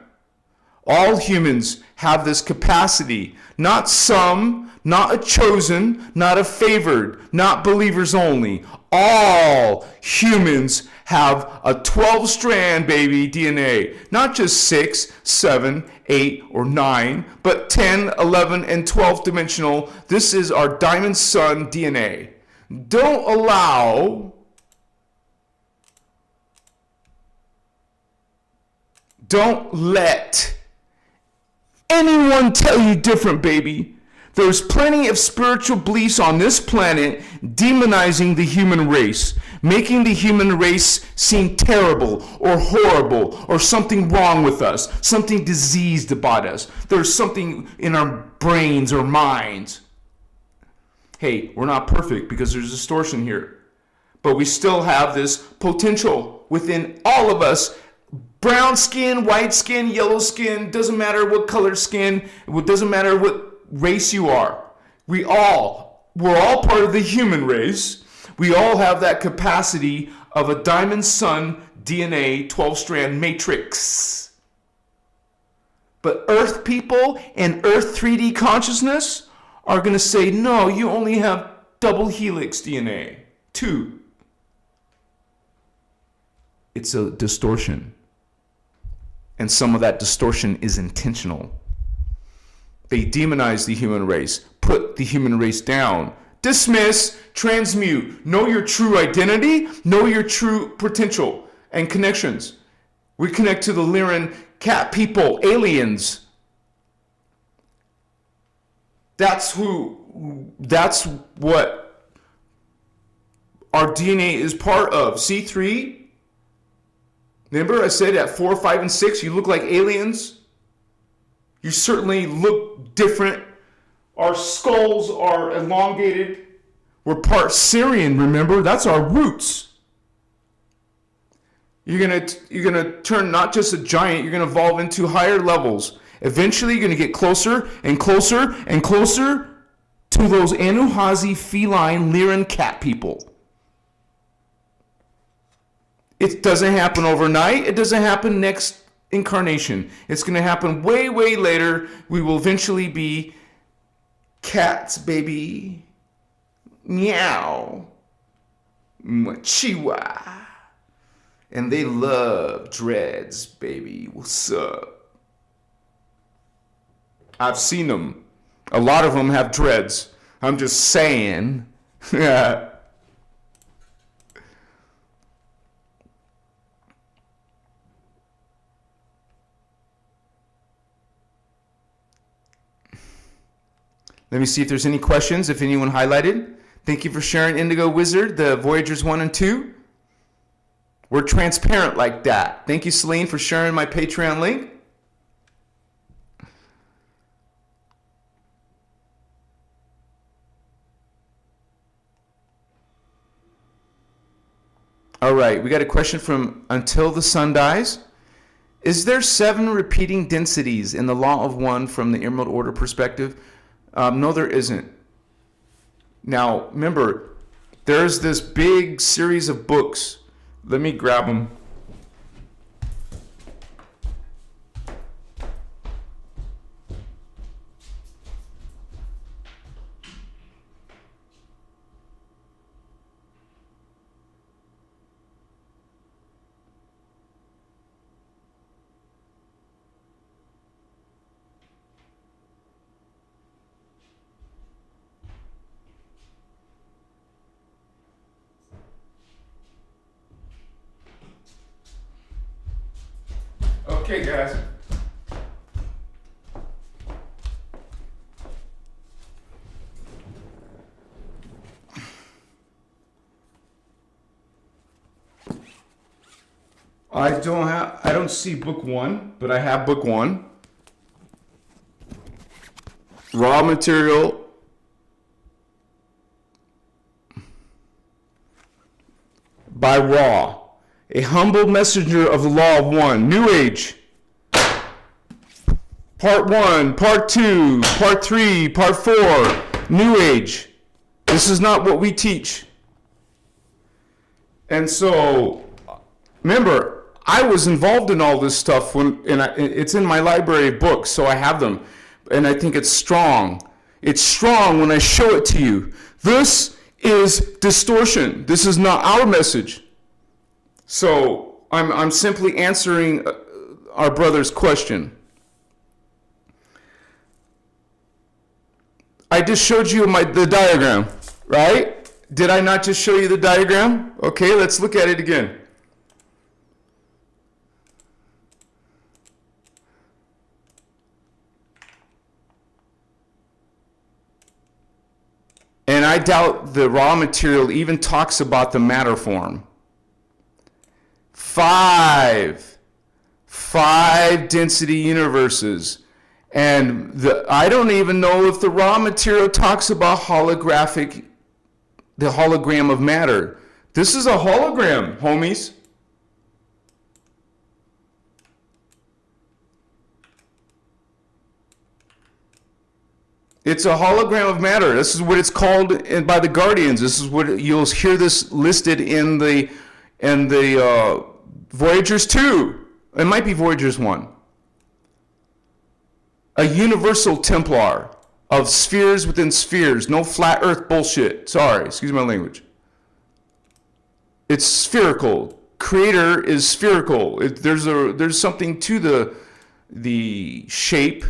All humans have this capacity. Not some, not a chosen, not a favored, not believers only. All humans have a 12-strand, baby, DNA. Not just 6, 7, 8, or 9, but 10, 11, and 12 dimensional. This is our diamond sun DNA. Don't let anyone tell you different, baby. There's plenty of spiritual beliefs on this planet demonizing the human race, making the human race seem terrible or horrible or something wrong with us, something diseased about us. There's something in our brains or minds. Hey, we're not perfect because there's distortion here, but we still have this potential within all of us. Brown skin, white skin, yellow skin, doesn't matter what color skin, it doesn't matter what race you are. We're all part of the human race. We all have that capacity of a diamond sun DNA 12-strand matrix. But Earth people and Earth 3D consciousness are going to say, no, you only have double helix DNA. 2. It's a distortion. And some of that distortion is intentional. They demonize the human race, put the human race down, dismiss, transmute, know your true identity, know your true potential and connections. We connect to the Lyran cat people, aliens. That's what our DNA is part of. C3. Remember I said at 4, 5, and 6, you look like aliens? You certainly look different. Our skulls are elongated. We're part Syrian, remember? That's our roots. You're gonna turn not just a giant, you're gonna evolve into higher levels. Eventually you're gonna get closer and closer and closer to those Anuhazi feline Lyran cat people. It doesn't happen overnight. It doesn't happen next incarnation. It's going to happen way, way later. We will eventually be cats, baby. Meow. Chihuahua. And they love dreads, baby. What's up? I've seen them. A lot of them have dreads. I'm just saying. Let me see if there's any questions, if anyone highlighted. Thank you for sharing, Indigo Wizard, the Voyagers 1 and 2. We're transparent like that. Thank you, Celine, for sharing my Patreon link. All right, we got a question from Until the Sun Dies. Is there 7 repeating densities in the Law of One from the Emerald Order perspective? No, there isn't. Now, remember, there's this big series of books. Let me grab them. Okay, guys. I don't see book 1, but I have book 1. Raw material. By Raw. A humble messenger of the Law of One. New Age. Part 1, Part 2, Part 3, Part 4. New Age. This is not what we teach. And so, remember, I was involved in all this stuff it's in my library of books, so I have them. And I think it's strong. It's strong when I show it to you. This is distortion. This is not our message. So I'm simply answering our brother's question. I just showed you the diagram, right? Did I not just show you the diagram? Okay, let's look at it again. And I doubt the raw material even talks about the matter form. 5 density universes. And I don't even know if the raw material talks about the hologram of matter. This is a hologram, homies. It's a hologram of matter. This is what it's called by the Guardians. This is what you'll hear this listed in the Voyagers 2. It might be Voyagers 1. A universal Templar of spheres within spheres. No flat earth bullshit. Sorry, excuse my language. It's spherical. Creator is spherical. There's something to the shape.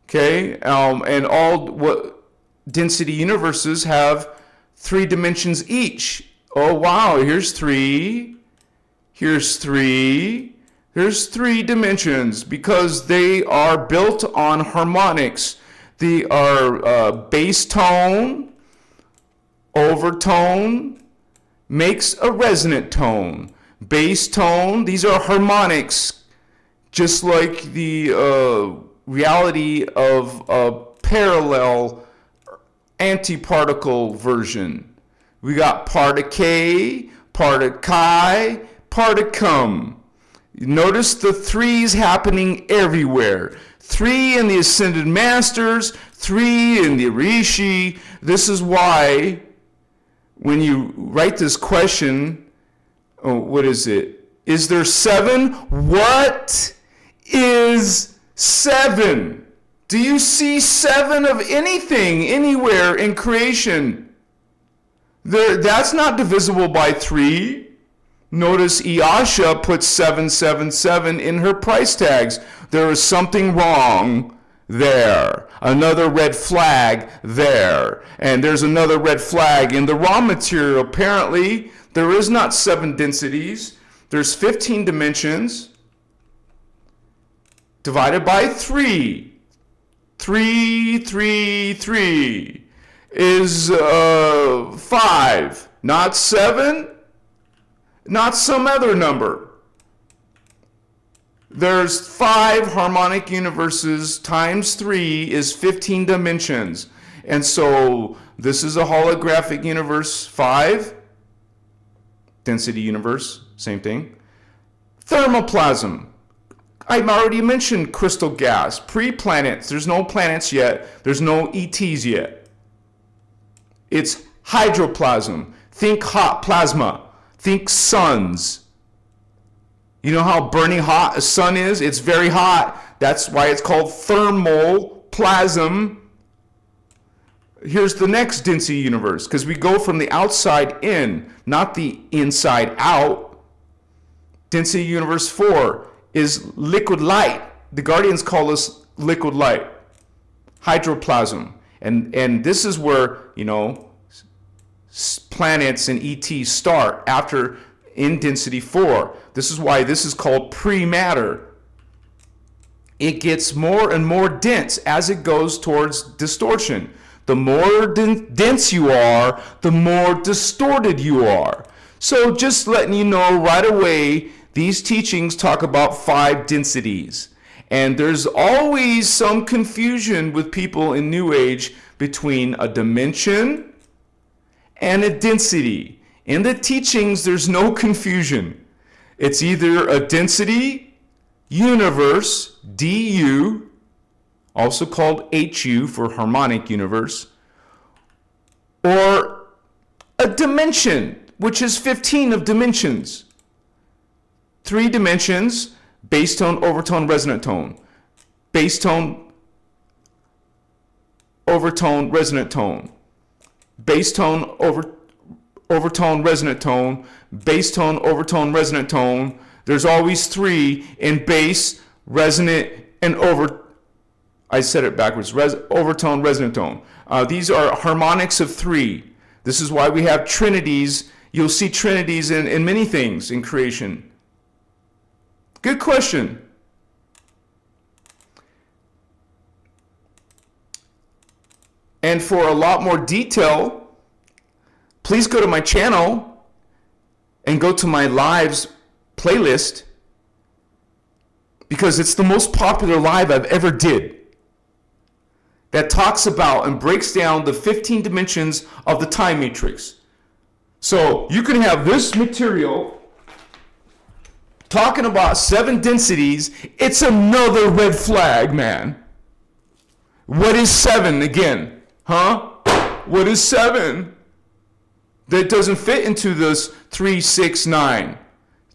Okay, and all what density universes have 3 dimensions each. Oh wow, here's 3. Here's 3. There's 3 dimensions because they are built on harmonics. They are bass tone, overtone, makes a resonant tone. Bass tone, these are harmonics, just like the reality of a parallel antiparticle version. We got particule, partichi, particum. Notice the 3s happening everywhere. 3 in the Ascended Masters, 3 in the Rishi. This is why when you write this question, what is it? Is there 7? What is 7? Do you see 7 of anything, anywhere in creation? That's not divisible by 3. Notice Iasha puts 777 in her price tags. There is something wrong there. Another red flag there. And there's another red flag in the raw material. Apparently, there is not 7 densities. There's 15 dimensions divided by 3. 3 is 5, not 7, not some other number. There's 5 harmonic universes times 3 is 15 dimensions. And so this is a holographic universe 5, density universe, same thing. Thermoplasm. I already mentioned crystal gas, pre-planets. There's no planets yet. There's no ETs yet. It's hydroplasm. Think hot plasma. Think suns. You know how burning hot a sun is? It's very hot. That's why it's called thermal plasm. Here's the next density universe, because we go from the outside in, not the inside out. Density universe 4 is liquid light. The Guardians call this liquid light. Hydroplasm. And this is where, you know, planets and ETs start after in density 4. This is why this is called pre-matter. It gets more and more dense as it goes towards distortion. The more dense you are, the more distorted you are. So just letting you know right away, these teachings talk about 5 densities. And there's always some confusion with people in New Age between a dimension and a density. In the teachings, there's no confusion. It's either a density universe, DU, also called HU for harmonic universe, or a dimension, which is 15 of dimensions. 3 dimensions, bass tone, overtone, resonant tone. Bass tone, overtone, resonant tone. Bass tone, overtone, resonant tone. Bass tone, overtone, resonant tone. There's always 3 in bass, resonant, and I said it backwards. Overtone, resonant tone. These are harmonics of 3. This is why we have trinities. You'll see trinities in many things in creation. Good question. And for a lot more detail, please go to my channel and go to my lives playlist, because it's the most popular live I've ever did, that talks about and breaks down the 15 dimensions of the time matrix. So you can have this material talking about 7 densities. It's another red flag, man. What is 7 again? Huh? What is 7? That doesn't fit into this 3, 6, 9.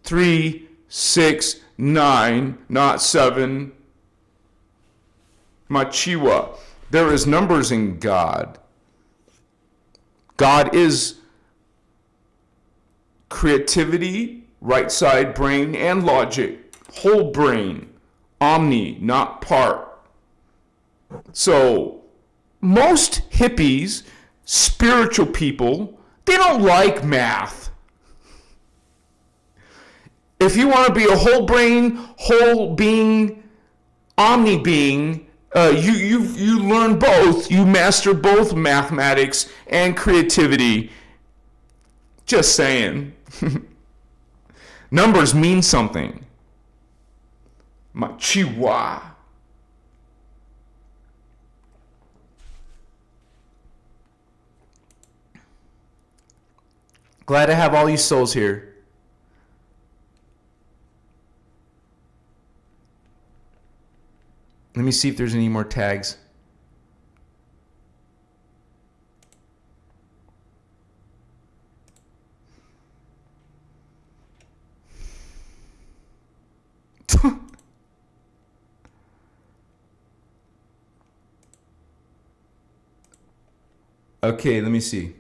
3, 6, 9, not 7. Machiwa. There is numbers in God. God is creativity, right side brain, and logic. Whole brain. Omni, not part. So, most hippies, spiritual people, they don't like math. If you want to be a whole brain, whole being, omni being, you learn both. You master both mathematics and creativity. Just saying. Numbers mean something. Machiwa. Glad to have all you souls here. Let me see if there's any more tags. Okay, let me see.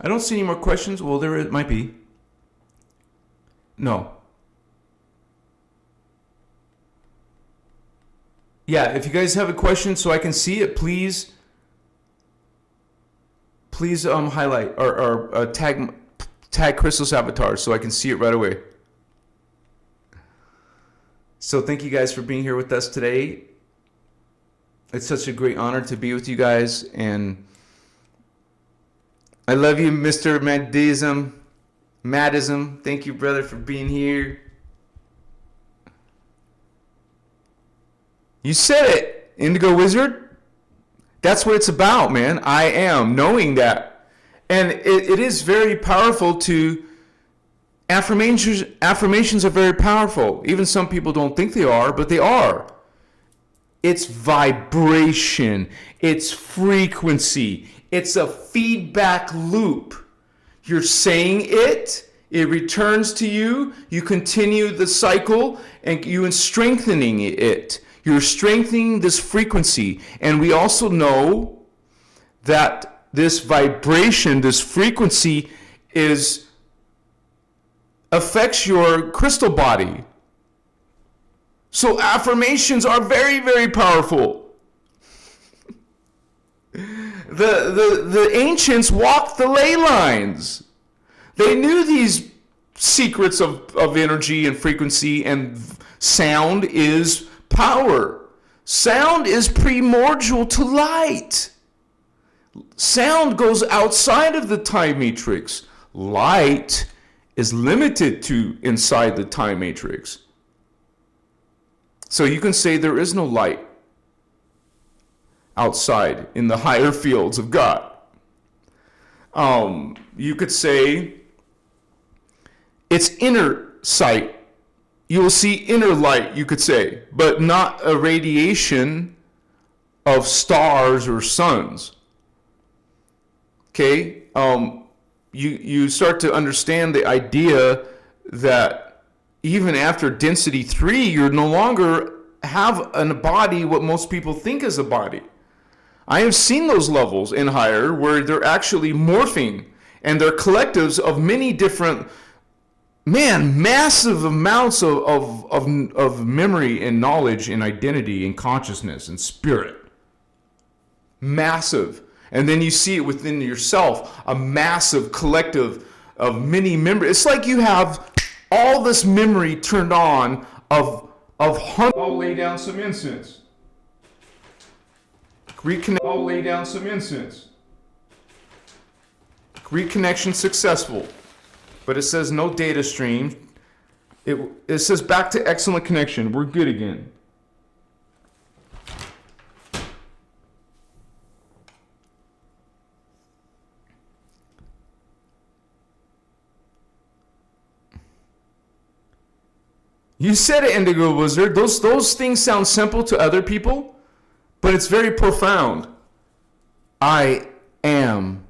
I don't see any more questions. Well, there might be. No. Yeah, if you guys have a question so I can see it, please highlight or tag Christos avatar so I can see it right away. So thank you guys for being here with us today. It's such a great honor to be with you guys, and I love you, Mr. Madism. Thank you, brother, for being here. You said it, Indigo Wizard. That's what it's about, man. I am, knowing that. And it is very powerful to... Affirmations are very powerful. Even some people don't think they are, but they are. It's vibration. It's frequency. It's a feedback loop. You're saying it, it returns to you, you continue the cycle, and you are strengthening it. You're strengthening this frequency. And we also know that this vibration, this frequency affects your crystal body. So affirmations are very, very powerful. The ancients walked the ley lines. They knew these secrets of energy and frequency, and sound is power. Sound is primordial to light. Sound goes outside of the time matrix. Light is limited to inside the time matrix. So you can say there is no light outside in the higher fields of God. You could say it's inner sight. You will see inner light, you could say, but not a radiation of stars or suns. Okay? You start to understand the idea that even after density 3, you no longer have a body what most people think is a body. I have seen those levels in higher where they're actually morphing, and they're collectives of many different, massive amounts of memory and knowledge and identity and consciousness and spirit. Massive. And then you see it within yourself, a massive collective of many members. It's like you have all this memory turned on of hundreds. I'll lay down some incense. Reconnect. I'll lay down some incense. Reconnection successful. But it says no data stream. It says back to excellent connection. We're good again. You said it, Indigo Wizard. Those things sound simple to other people, but it's very profound. I am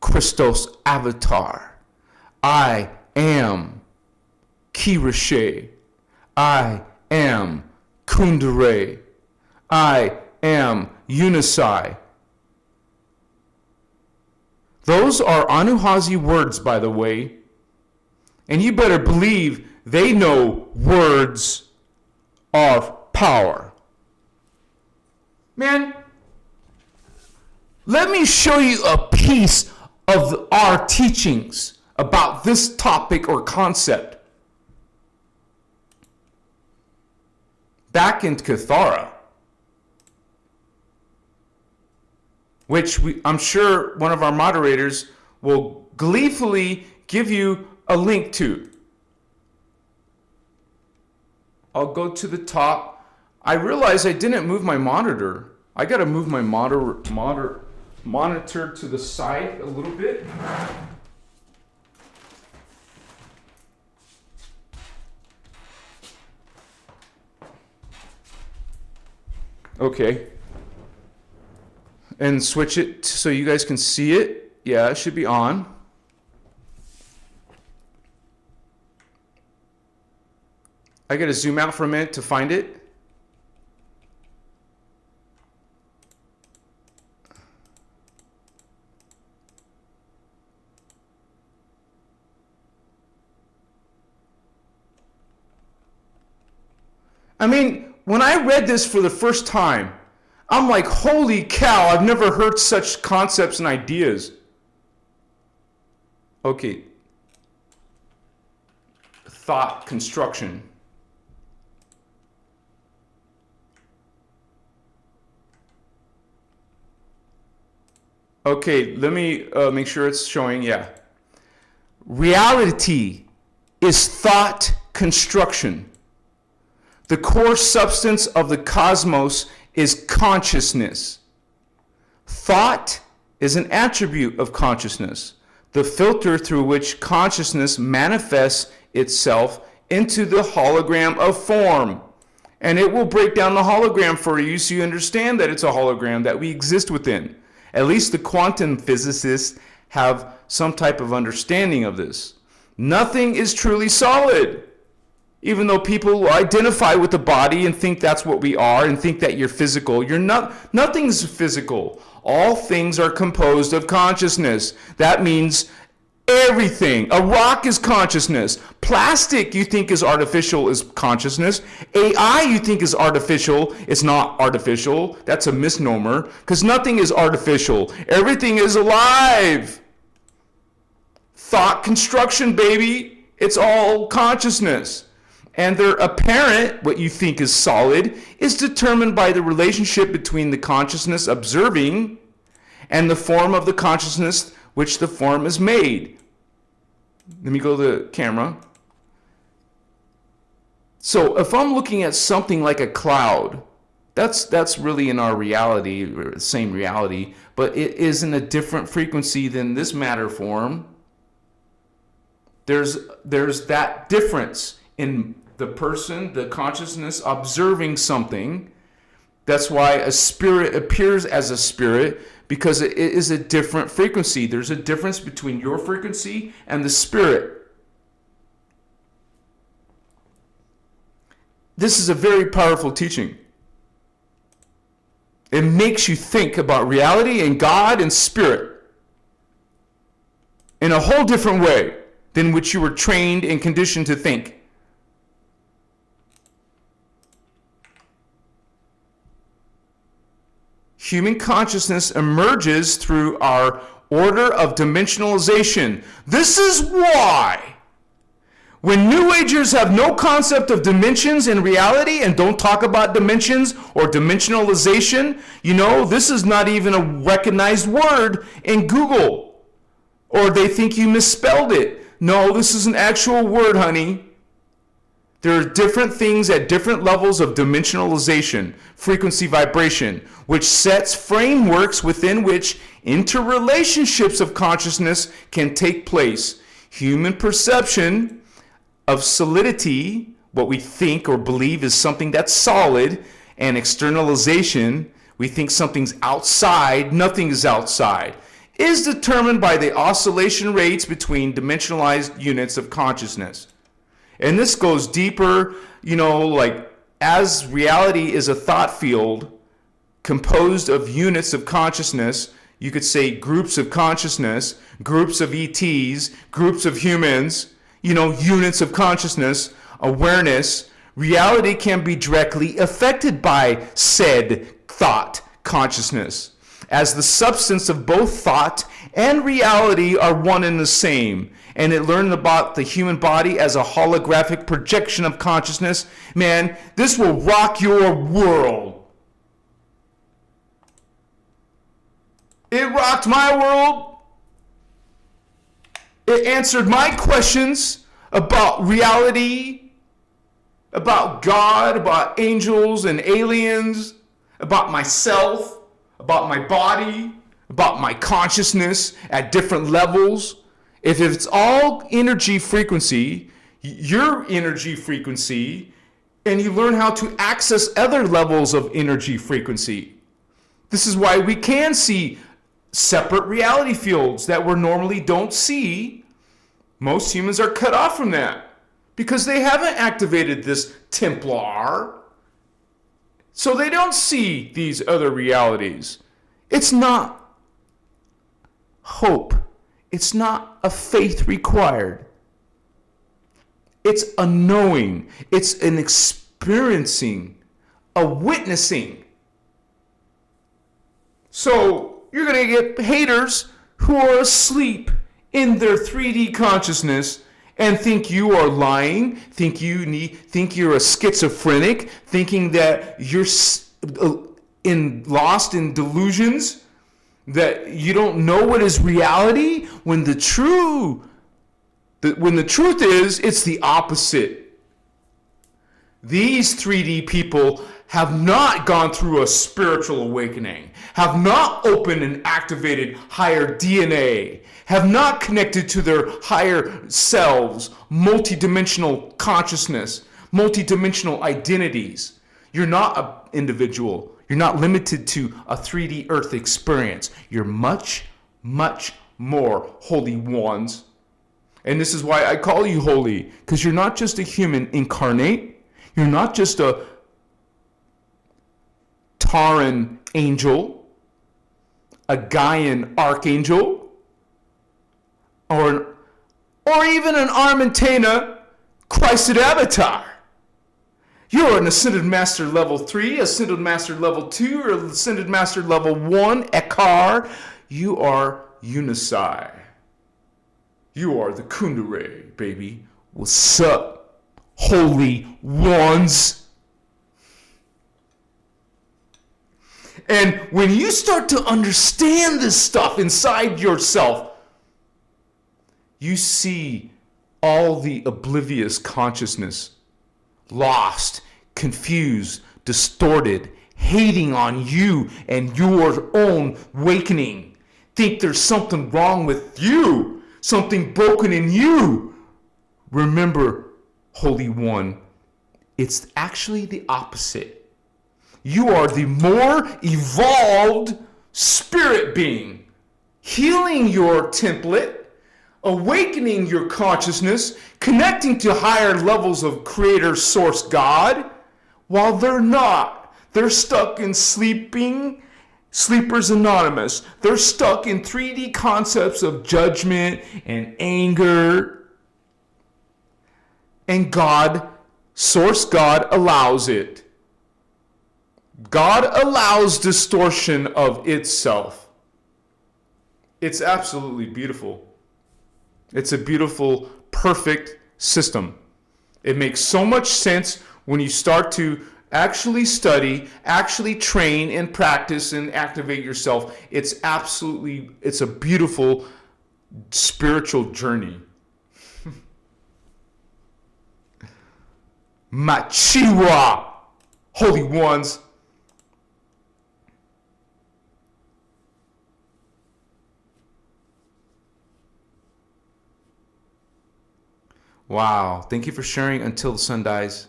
Christos avatar. I am Kirashe. I am Kundere. I am Unisai. Those are Anuhazi words, by the way. And you better believe they know words of power. Man, let me show you a piece of our teachings about this topic or concept. Back in Cathara, which I'm sure one of our moderators will gleefully give you a link to. I'll go to the top. I realize I didn't move my monitor. I got to move my monitor to the side a little bit. Okay. And switch it so you guys can see it. Yeah, it should be on. I got to zoom out for a minute to find it. I mean, when I read this for the first time, I'm like, holy cow, I've never heard such concepts and ideas. Okay. Thought construction. Okay, let me make sure it's showing. Yeah. Reality is thought construction. The core substance of the cosmos is consciousness. Thought is an attribute of consciousness, the filter through which consciousness manifests itself into the hologram of form. And it will break down the hologram for you so you understand that it's a hologram that we exist within. At least the quantum physicists have some type of understanding of this. Nothing is truly solid. Even though people identify with the body and think that's what we are and think that you're physical, you're not. Nothing's physical. All things are composed of consciousness. That means everything. A rock is consciousness. Plastic you think is artificial is consciousness. AI you think is artificial. It's not artificial. That's a misnomer because nothing is artificial. Everything is alive. Thought construction, baby. It's all consciousness. And their apparent, what you think is solid, is determined by the relationship between the consciousness observing and the form of the consciousness which the form is made. Let me go to the camera. So if I'm looking at something like a cloud, that's really in our reality, same reality, but it is in a different frequency than this matter form. There's that difference in the person, the consciousness observing something. That's why a spirit appears as a spirit, because it is a different frequency. There's a difference between your frequency and the spirit. This is a very powerful teaching. It makes you think about reality and God and spirit in a whole different way than which you were trained and conditioned to think. Human consciousness emerges through our order of dimensionalization. This is why when New Agers have no concept of dimensions in reality and don't talk about dimensions or dimensionalization, this is not even a recognized word in Google. Or they think you misspelled it. No, this is an actual word, honey. There are different things at different levels of dimensionalization, frequency vibration, which sets frameworks within which interrelationships of consciousness can take place. Human perception of solidity, what we think or believe is something that's solid, and externalization, we think something's outside, nothing is outside, is determined by the oscillation rates between dimensionalized units of consciousness. And this goes deeper, as reality is a thought field composed of units of consciousness, you could say groups of consciousness, groups of ETs, groups of humans, units of consciousness, awareness. Reality can be directly affected by said thought, consciousness, as the substance of both thought and reality are one and the same. And it learned about the human body as a holographic projection of consciousness. Man, this will rock your world. It rocked my world. It answered my questions about reality, about God, about angels and aliens, about myself, about my body, about my consciousness at different levels. If it's all energy frequency, your energy frequency, and you learn how to access other levels of energy frequency. This is why we can see separate reality fields that we normally don't see. Most humans are cut off from that because they haven't activated this Templar. So they don't see these other realities. It's not hope. It's not a faith required. It's a knowing. It's an experiencing, a witnessing. So you're going to get haters who are asleep in their 3D consciousness and think you are lying, think you're a That you don't know what is reality when the truth is, it's the opposite. These 3D people have not gone through a spiritual awakening, have not opened and activated higher DNA, have not connected to their higher selves, multidimensional consciousness, multidimensional identities. You're not an individual. You're not limited to a 3D earth experience. You're much, much more holy ones. And this is why I call you holy, because you're not just a human incarnate. You're not just a Tauran angel, a Gaian archangel, or even an Armentana Christed avatar. You're an Ascended Master Level 3, Ascended Master Level 2, or Ascended Master Level 1, Ekar. You are Unisai. You are the Kundere, baby. What's up, holy ones? And when you start to understand this stuff inside yourself, you see all the oblivious consciousness, lost, confused, distorted, hating on you and your own awakening. Think there's something wrong with you, something broken in you. Remember, Holy One, it's actually the opposite. You are the more evolved spirit being, healing your template, awakening your consciousness, connecting to higher levels of Creator Source God, while they're not. They're stuck in Sleepers Anonymous. They're stuck in 3D concepts of judgment and anger. And God, Source God, allows it. God allows distortion of itself. It's absolutely beautiful. It's a beautiful, perfect system. It makes so much sense when you start to actually study, actually train and practice and activate yourself. It's a beautiful spiritual journey. Machiwa, holy ones. Wow, thank you for sharing Until the Sun Dies.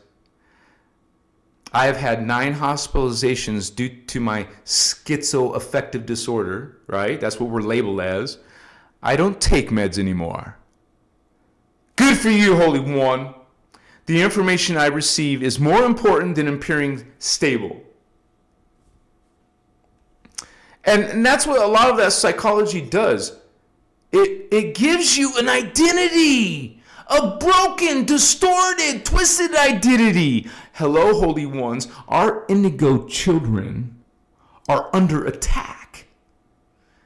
I have had 9 hospitalizations due to my schizoaffective disorder, right? That's what we're labeled as. I don't take meds anymore. Good for you, Holy One. The information I receive is more important than appearing stable. And that's what a lot of that psychology does. It gives you an identity. A broken, distorted, twisted identity. Hello, Holy Ones. Our indigo children are under attack.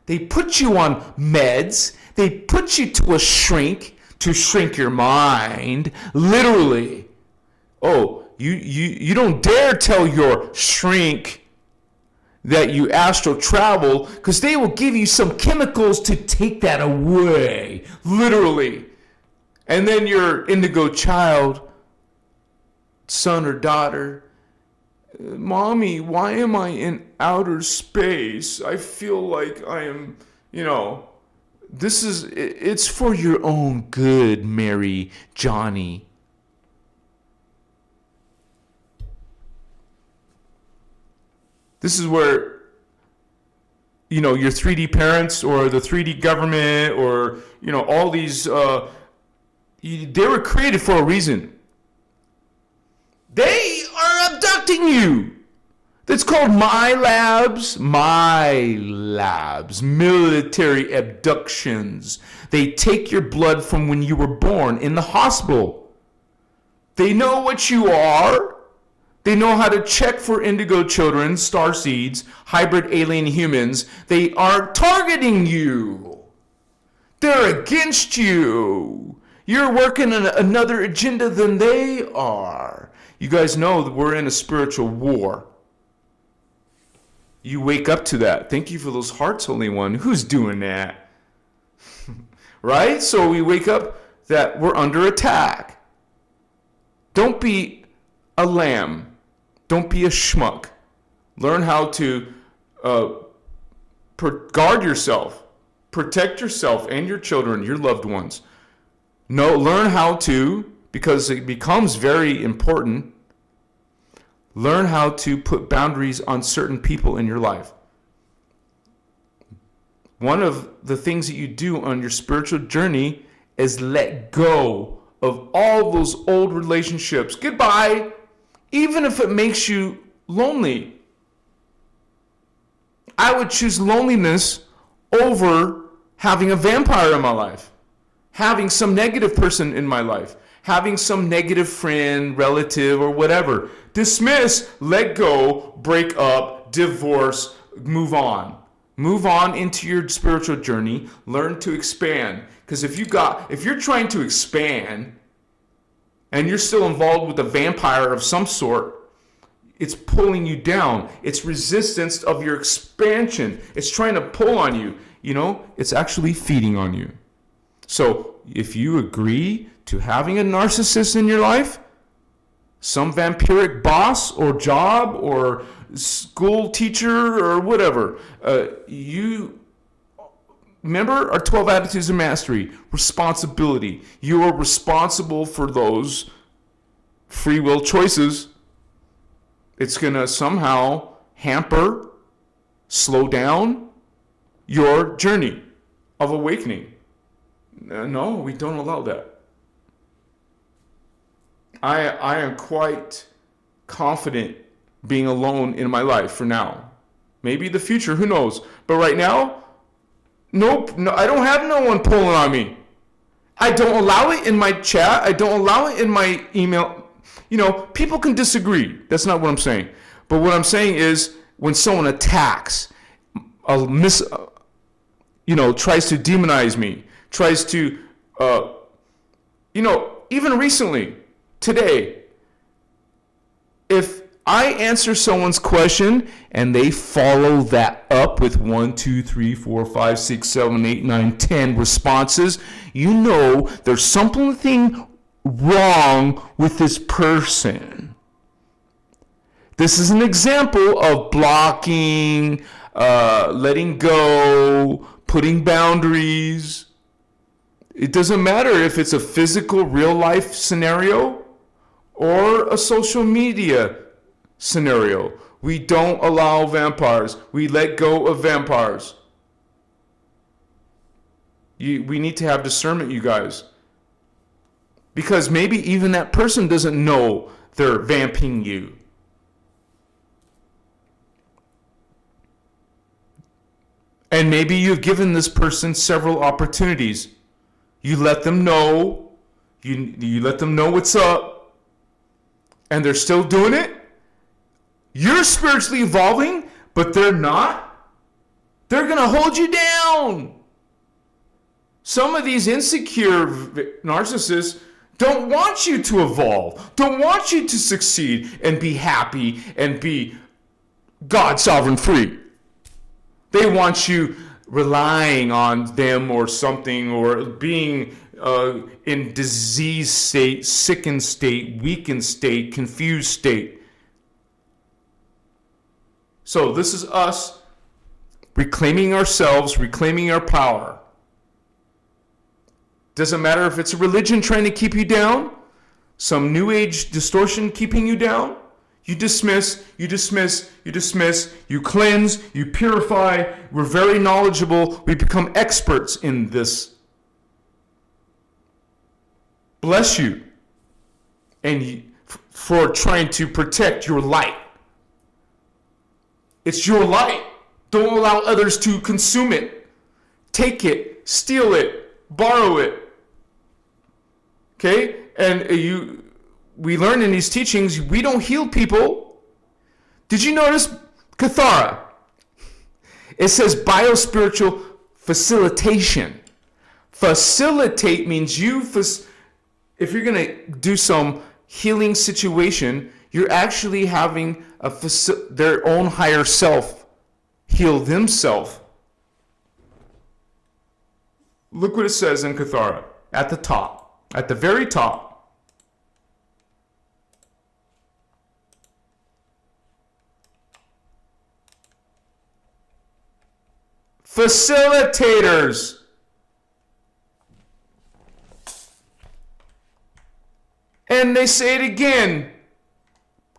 They put you on meds. They put you to a shrink to shrink your mind. Literally. Oh, you don't dare tell your shrink that you astral travel, because they will give you some chemicals to take that away. Literally. And then your indigo child, son or daughter, Mommy, why am I in outer space? I feel like I am, it's for your own good, Mary, Johnny. This is where, your 3D parents or the 3D government or, all these, they were created for a reason. They are abducting you. That's called my labs, military abductions. They take your blood from when you were born in the hospital. They know what you are. They know how to check for indigo children, starseeds, hybrid alien humans. They are targeting you. They're against you. You're working on another agenda than they are. You guys know that we're in a spiritual war. You wake up to that. Thank you for those hearts, Holy One. Who's doing that? Right? So we wake up that we're under attack. Don't be a lamb. Don't be a schmuck. Learn how to guard yourself. Protect yourself and your children, your loved ones. No, learn how to, because it becomes very important, learn how to put boundaries on certain people in your life. One of the things that you do on your spiritual journey is let go of all those old relationships. Goodbye. Even if it makes you lonely. I would choose loneliness over having a vampire in my life, having some negative person in my life, having some negative friend, relative, or whatever. Dismiss, let go, break up, divorce, move on. Move on into your spiritual journey. Learn to expand. Because if you're trying to expand and you're still involved with a vampire of some sort, it's pulling you down. It's resistance of your expansion. It's trying to pull on you. You know, it's actually feeding on you. So if you agree to having a narcissist in your life, some vampiric boss or job or school teacher or whatever, you remember our 12 attitudes of mastery, responsibility. You are responsible for those free will choices. It's going to somehow hamper, slow down your journey of awakening. No, we don't allow that. I am quite confident being alone in my life for now. Maybe the future, who knows? But right now, nope, no, I don't have no one pulling on me. I don't allow it in my chat. I don't allow it in my email. You know, people can disagree. That's not what I'm saying. But what I'm saying is when someone attacks, tries to demonize me, tries to, even recently, today, if I answer someone's question and they follow that up with 1, 2, 3, 4, 5, 6, 7, 8, 9, 10 responses, you know there's something wrong with this person. This is an example of blocking, letting go, putting boundaries. It doesn't matter if it's a physical, real life scenario or a social media scenario. We don't allow vampires. We let go of vampires. We need to have discernment, you guys. Because maybe even that person doesn't know they're vamping you. And maybe you've given this person several opportunities. You let them know. You let them know what's up. And they're still doing it. You're spiritually evolving, but they're not. They're going to hold you down. Some of these insecure narcissists don't want you to evolve, don't want you to succeed and be happy and be God sovereign free. They want you relying on them or something, or being in disease state, sickened state, weakened state, confused state. So this is us reclaiming ourselves, reclaiming our power. Doesn't matter if it's a religion trying to keep you down, some new age distortion keeping you down. You dismiss, you dismiss, you dismiss, you cleanse, you purify. We're very knowledgeable. We become experts in this. Bless you. And for trying to protect your light. It's your light. Don't allow others to consume it. Take it, steal it, borrow it. Okay? And we learn in these teachings, we don't heal people. Did you notice Kathara? It says biospiritual facilitation. Facilitate means if you're going to do some healing situation, you're actually having their own higher self heal themselves. Look what it says in Kathara at the top, at the very top. Facilitators. And they say it again.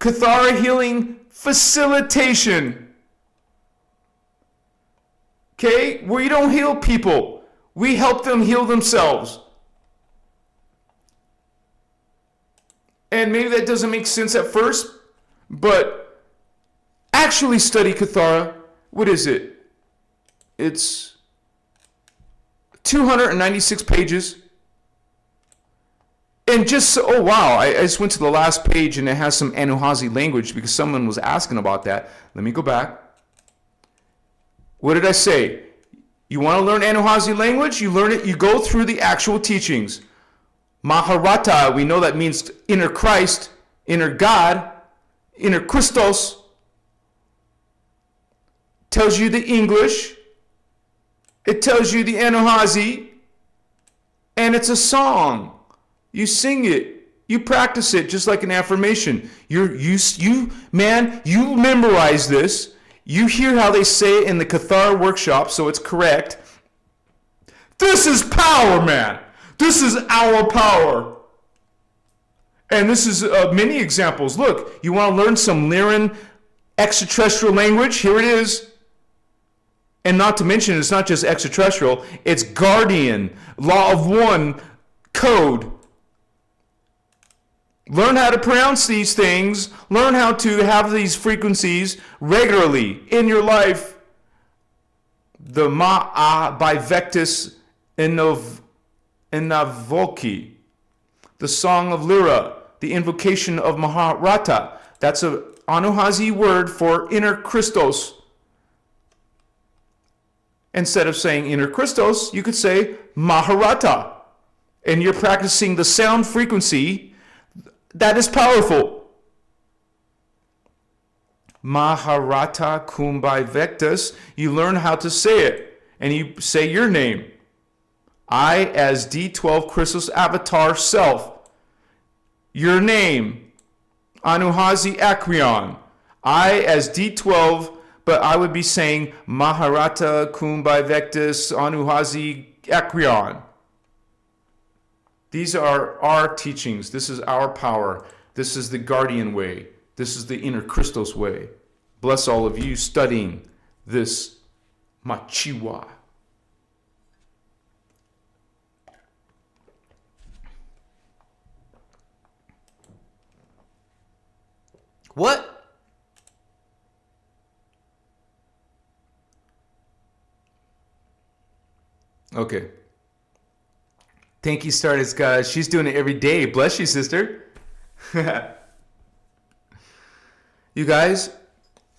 Kathara healing facilitation. Okay? We don't heal people. We help them heal themselves. And maybe that doesn't make sense at first, but actually study Kathara. What is it? It's 296 pages. And just, oh wow, I just went to the last page and it has some Anuhazi language because someone was asking about that. Let me go back. What did I say? You want to learn Anuhazi language? You learn it, you go through the actual teachings. Maharata, we know that means inner Christ, inner God, inner Christos. Tells you the English. It tells you the Anuhazi. And it's a song. You sing it. You practice it just like an affirmation. You memorize this. You hear how they say it in the Kathara workshop, so it's correct. This is power, man. This is our power. And this is many examples. Look, you want to learn some Lyran extraterrestrial language? Here it is. And not to mention, it's not just extraterrestrial. It's Guardian, Law of One, Code. Learn how to pronounce these things. Learn how to have these frequencies regularly in your life. The Ma'a Bivectus Inavoki. The Song of Lyra. The Invocation of Maharata. That's an Anuhazi word for inner Christos. Instead of saying inner Christos, you could say Maharata. And you're practicing the sound frequency that is powerful. Maharata Kumbai Vectus. You learn how to say it. And you say your name. I as D12 Christos Avatar Self. Your name. Anuhazi Akrion. I as D12, but I would be saying Maharata Kumbai Vectus Anuhazi Akrion. These are our teachings. This is our power. This is the guardian way. This is the inner Christos way. Bless all of you studying this Machiwa. What? Okay. Thank you, Stardust God. She's doing it every day. Bless you, sister. You guys,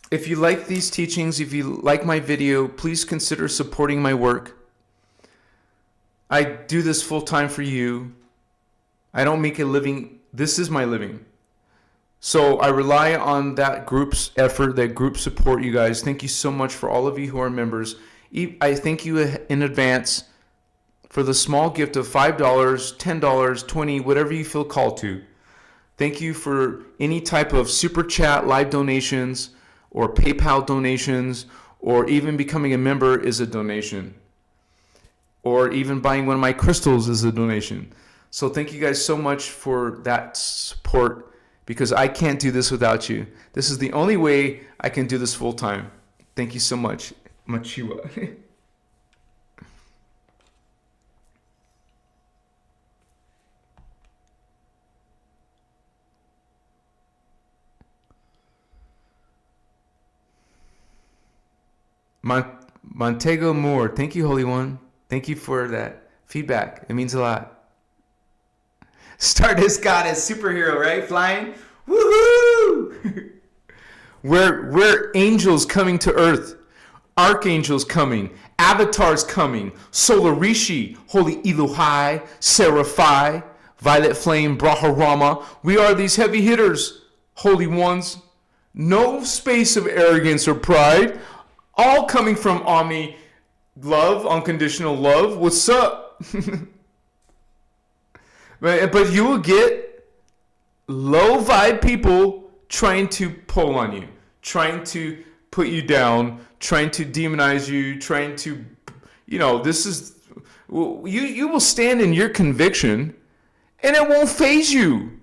if you like these teachings, if you like my video, please consider supporting my work. I do this full time for you. I don't make a living. This is my living. So I rely on that group's effort, that group support, you guys. Thank you so much for all of you who are members. I thank you in advance for the small gift of $5, $10, $20, whatever you feel called to. Thank you for any type of super chat, live donations, or PayPal donations, or even becoming a member is a donation. Or even buying one of my crystals is a donation. So thank you guys so much for that support, because I can't do this without you. This is the only way I can do this full time. Thank you so much. Machiwa. Montego Moore, thank you, Holy One. Thank you for that feedback. It means a lot. Stardust Goddess, superhero, right? Flying. Woohoo! We're angels coming to earth. Archangels coming. Avatars coming. Solar Rishi, Holy Elohai, Seraphai, Violet Flame, Brahmarama. We are these heavy hitters, Holy Ones. No space of arrogance or pride. all coming from Omni love, unconditional love. What's up? But you will get low vibe people trying to pull on you, trying to put you down, trying to demonize you, trying to, this is, you will stand in your conviction and it won't faze you.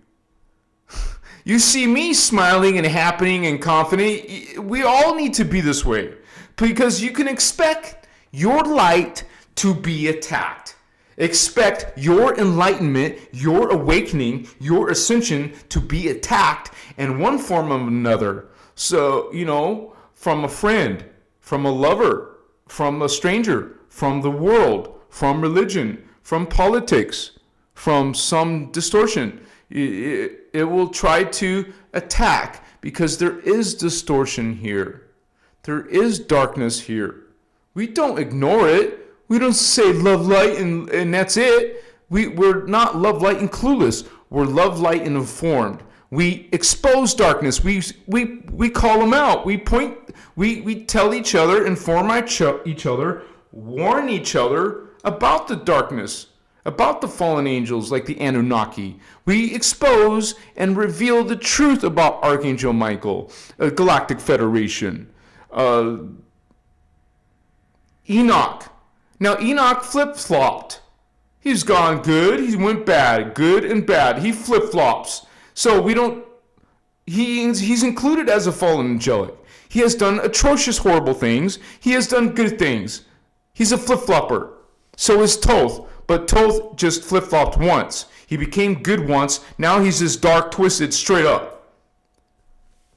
You see me smiling and happening and confident. We all need to be this way because you can expect your light to be attacked. Expect your enlightenment, your awakening, your ascension to be attacked in one form or another. So, from a friend, from a lover, from a stranger, from the world, from religion, from politics, from some distortion. It will try to attack because there is distortion here. There is darkness here. We don't ignore it. We don't say love, light, and that's it. We're not love, light, and clueless. We're love, light, and informed. We expose darkness. We call them out. We point. We tell each other, inform each other, warn each other about the darkness, about the fallen angels like the Anunnaki. We expose and reveal the truth about Archangel Michael, Galactic Federation, Enoch. Now, Enoch flip-flopped. He's gone good, he went bad, good and bad. He flip-flops. So he's included as a fallen angelic. He has done atrocious, horrible things. He has done good things. He's a flip-flopper. So is Thoth. But Thoth just flip-flopped once. He became good once. Now he's just dark, twisted, straight up.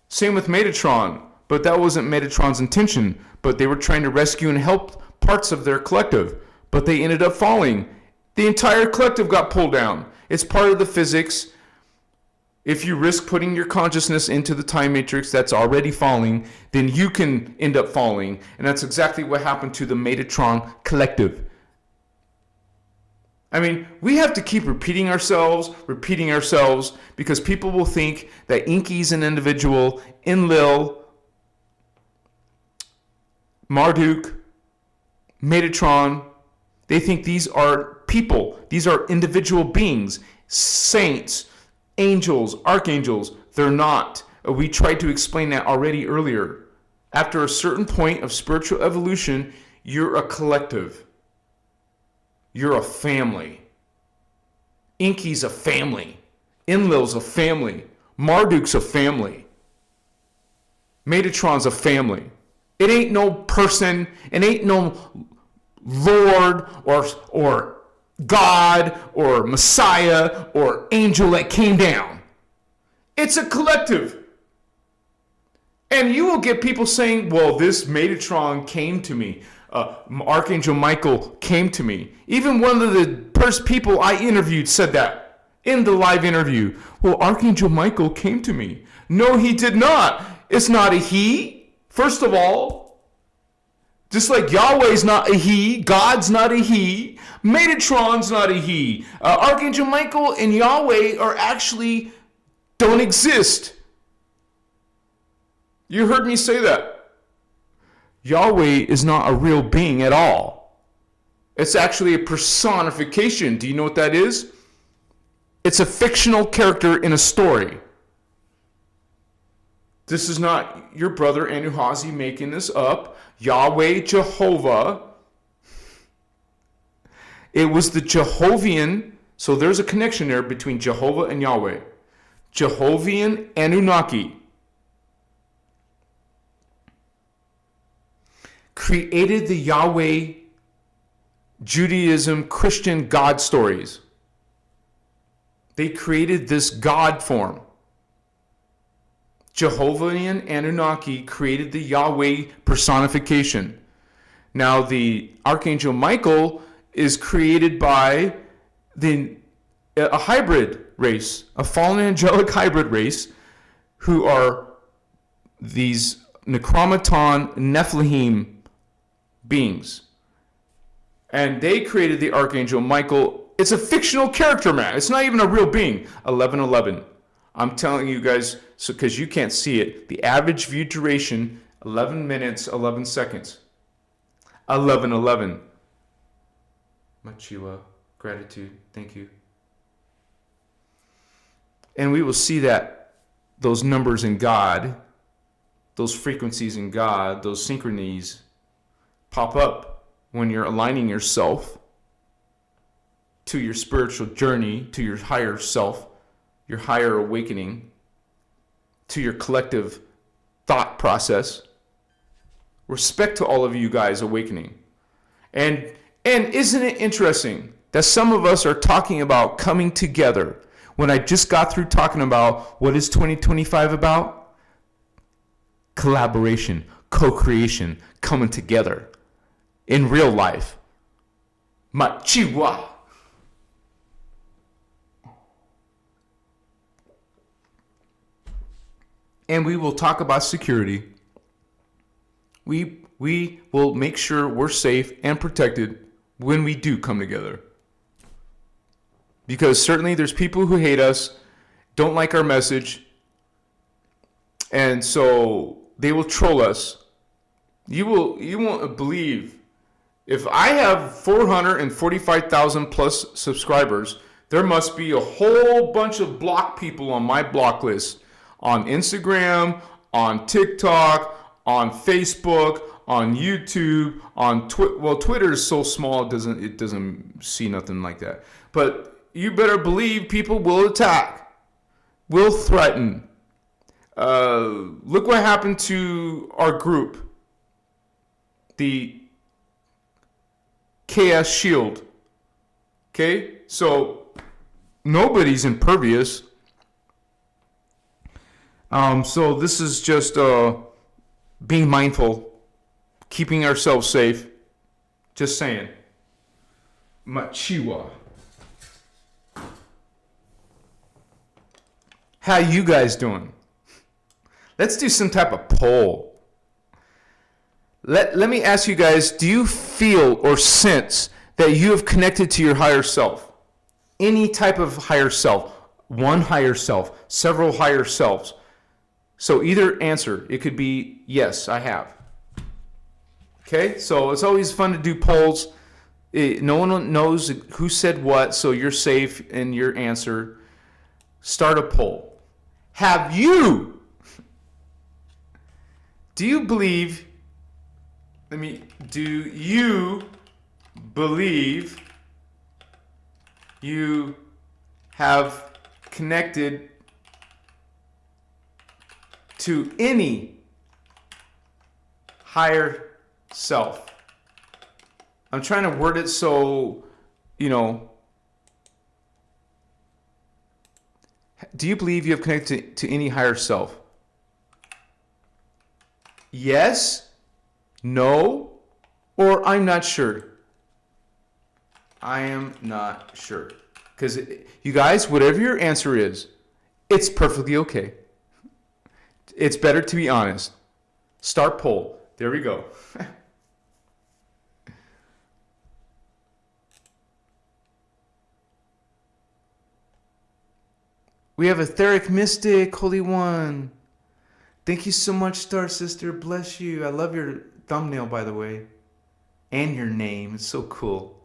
Same with Metatron. But that wasn't Metatron's intention. But they were trying to rescue and help parts of their collective, but they ended up falling. The entire collective got pulled down. It's part of the physics. If you risk putting your consciousness into the time matrix that's already falling, then you can end up falling. And that's exactly what happened to the Metatron collective. I mean, we have to keep repeating ourselves, because people will think that Inky's an individual, Enlil, Marduk, Metatron, they think these are people. These are individual beings, saints, angels, archangels. They're not. We tried to explain that already earlier. After a certain point of spiritual evolution, you're a collective. You're a family. Inky's a family. Enlil's a family. Marduk's a family. Metatron's a family. It ain't no person, it ain't no Lord or God or Messiah or angel that came down. It's a collective. And you will get people saying, well, this Metatron came to me. Archangel Michael came to me. Even one of the first people I interviewed said that in the live interview. Well, Archangel Michael came to me. No, he did not. It's not a he. First of all, just like Yahweh's not a he, God's not a he, Metatron's not a he. Archangel Michael and Yahweh don't exist. You heard me say that. Yahweh is not a real being at all. It's actually a personification. Do you know what that is? It's a fictional character in a story. This is not your brother Anuhazi making this up. Yahweh, Jehovah. It was the Jehovian, so there's a connection there between Jehovah and Yahweh. Jehovian Anunnaki created the Yahweh, Judaism, Christian God stories. They created this God form. Jehovian Anunnaki created the Yahweh personification. Now the Archangel Michael is created by a hybrid race, a fallen angelic hybrid race, who are these Necromaton Nephilim beings. And they created the Archangel Michael. It's a fictional character, man. It's not even a real being. 1111. I'm telling you guys, because you can't see it, the average view duration 11 minutes, 11 seconds. 11:11. Machiwa. Gratitude. Thank you. And we will see that those numbers in God, those frequencies in God, those synchronies pop up when you're aligning yourself to your spiritual journey, to your higher self, your higher awakening, to your collective thought process. Respect to all of you guys awakening. And isn't it interesting that some of us are talking about coming together when I just got through talking about what is 2025 about? Collaboration, co-creation, coming together in real life. Machiwa. And we will talk about security. We will make sure we're safe and protected when we do come together. Because certainly there's people who hate us, don't like our message, and so they will troll us. You won't believe, if I have 445,000 plus subscribers, there must be a whole bunch of block people on my block list. On Instagram, on TikTok, on Facebook, on YouTube, on Twitter is so small it doesn't see nothing like that. But you better believe people will attack, will threaten. Look what happened to our group, the Chaos Shield. Okay, so nobody's impervious. So this is just being mindful, keeping ourselves safe. Just saying. Machiwa. How you guys doing? Let's do some type of poll. Let me ask you guys, do you feel or sense that you have connected to your higher self? Any type of higher self, one higher self, several higher selves. So either answer, it could be, yes, I have. Okay, so it's always fun to do polls. No one knows who said what, so you're safe in your answer. Start a poll. Do you believe you have connected to any higher self? I'm trying to word it so, do you believe you have connected to any higher self? Yes, no, or I'm not sure. I am not sure. Because you guys, whatever your answer is, it's perfectly okay. It's better to be honest. Start poll. There we go. We have Etheric Mystic, Holy One. Thank you so much, Star Sister. Bless you. I love your thumbnail, by the way. And your name. It's so cool.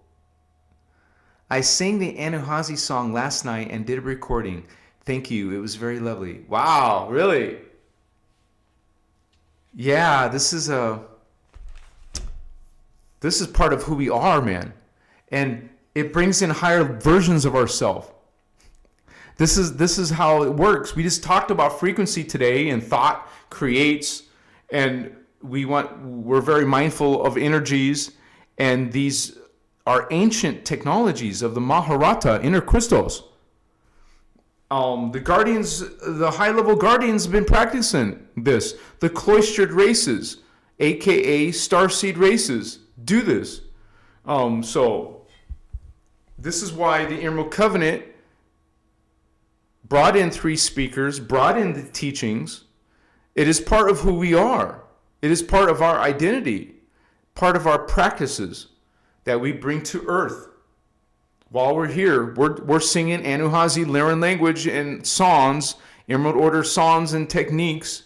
I sang the Anahazi song last night and did a recording. Thank you. It was very lovely. Wow, really? Yeah, this is part of who we are, man. And it brings in higher versions of ourselves. This is how it works. We just talked about frequency today, and thought creates, and we're very mindful of energies, and these are ancient technologies of the Maharata, innerchristos. The guardians, the high-level guardians have been practicing this. The cloistered races, aka starseed races, do this. So this is why the Emerald Covenant brought in 3 speakers, brought in the teachings. It is part of who we are. It is part of our identity, part of our practices that we bring to earth. While we're here, we're singing Anuhazi Lyran language and songs, Emerald Order songs and techniques,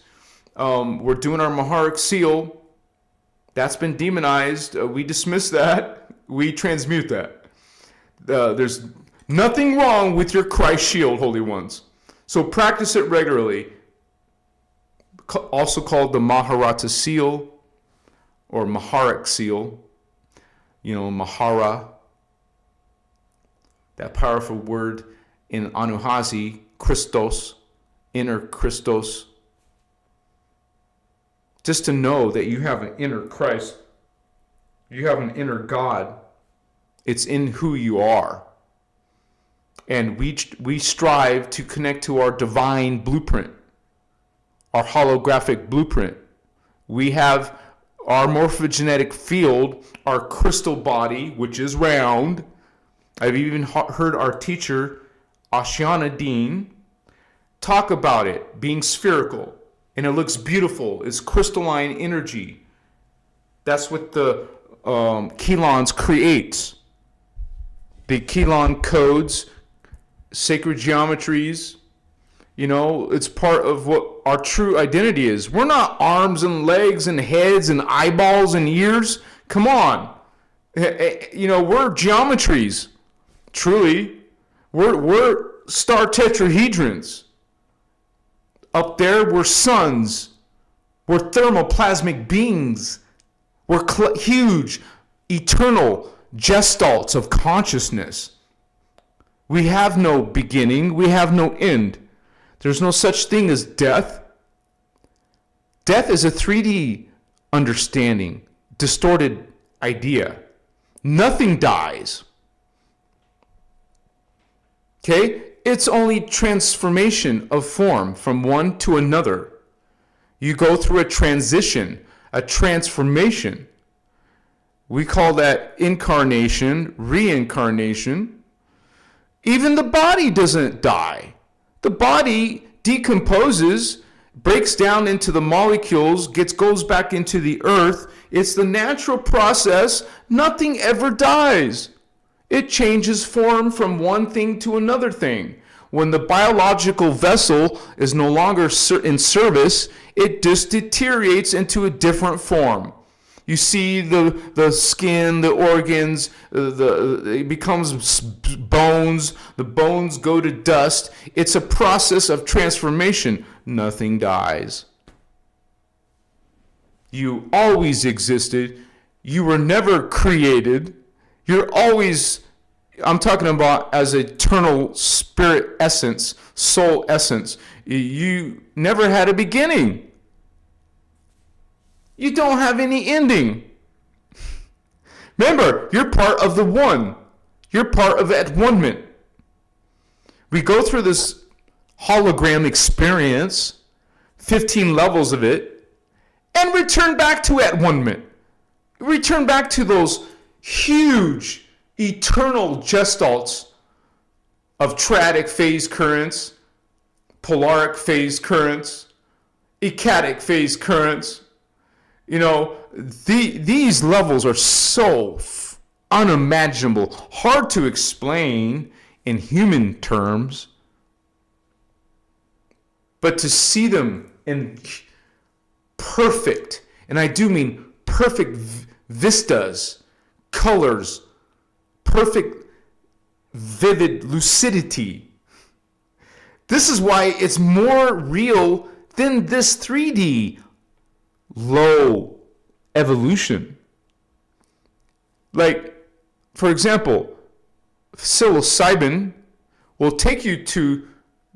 We're doing our Maharic seal. That's been demonized. We dismiss that. We transmute that. There's nothing wrong with your Christ shield, Holy Ones. So practice it regularly. Also called the Maharata seal or Maharic seal. Mahara. That powerful word in Anuhasi, Christos, innerchristos. Just to know that you have an inner Christ, you have an inner God. It's in who you are. And we strive to connect to our divine blueprint, our holographic blueprint. We have our morphogenetic field, our crystal body, which is round. I've even heard our teacher, Ashiana Dean, talk about it being spherical. And it looks beautiful. It's crystalline energy. That's what the Chelons creates. The Chelon codes, sacred geometries, it's part of what our true identity is. We're not arms and legs and heads and eyeballs and ears. Come on. We're geometries. Truly. We're star tetrahedrons. Up there, we're suns. We're thermoplasmic beings. We're huge, eternal gestalts of consciousness. We have no beginning. We have no end. There's no such thing as death. Death is a 3D understanding, distorted idea. Nothing dies. Okay? It's only transformation of form from one to another. You go through a transition, a transformation. We call that incarnation, reincarnation. Even the body doesn't die. The body decomposes, breaks down into the molecules, goes back into the earth. It's the natural process. Nothing ever dies. It changes form from one thing to another thing. When the biological vessel is no longer in service, it just deteriorates into a different form. You see the skin, the organs, it becomes bones. The bones go to dust. It's a process of transformation. Nothing dies. You always existed. You were never created. You're always, I'm talking about as eternal spirit essence, soul essence. You never had a beginning. You don't have any ending. Remember, you're part of the one. You're part of at one-ment. We go through this hologram experience, 15 levels of it, and return back to at one-ment. Return back to those huge, eternal gestalts of triadic phase currents, polaric phase currents, ecadic phase currents. These levels are so unimaginable, hard to explain in human terms, but to see them in perfect, and I do mean perfect vistas, colors, perfect, vivid lucidity. This is why it's more real than this 3D low evolution. Like, for example, psilocybin will take you to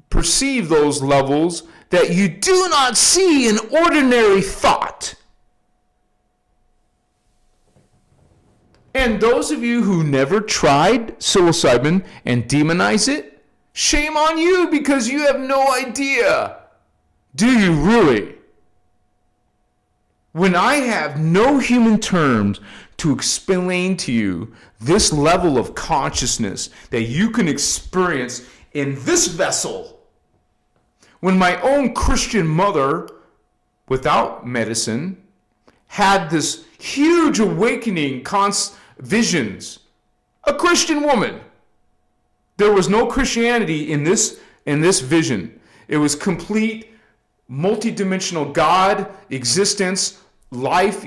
perceive those levels that you do not see in ordinary thought. And those of you who never tried psilocybin and demonize it, shame on you because you have no idea. Do you really? When I have no human terms to explain to you this level of consciousness that you can experience in this vessel, when my own Christian mother, without medicine, had this huge awakening visions, a Christian woman, there was no Christianity in this vision. It was complete multidimensional God, existence, life.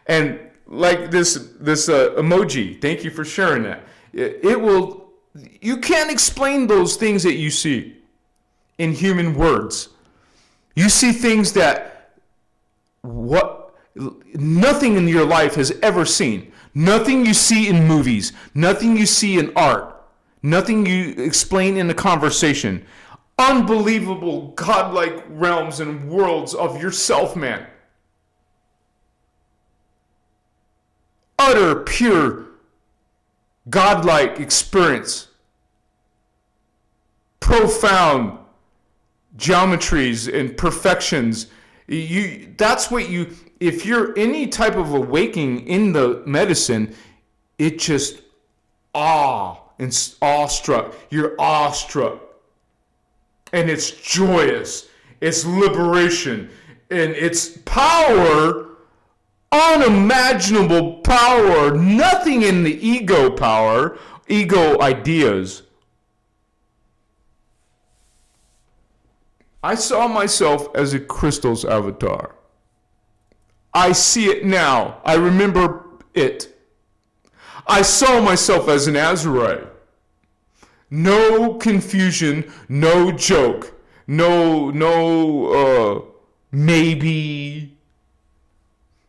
And like this emoji, thank you for sharing that. You can't explain those things that you see in human words. You see things that nothing in your life has ever seen. Nothing you see in movies, nothing you see in art, nothing you explain in a conversation. Unbelievable godlike realms and worlds of yourself, man. Utter, pure, godlike experience. Profound geometries and perfections. If you're any type of awakening in the medicine, it just awestruck. You're awestruck. And it's joyous. It's liberation. And it's power, unimaginable power. Nothing in the ego power, ego ideas. I saw myself as a Christos avatar. I see it now. I remember it. I saw myself as an Azurite. No confusion, no joke, no maybe.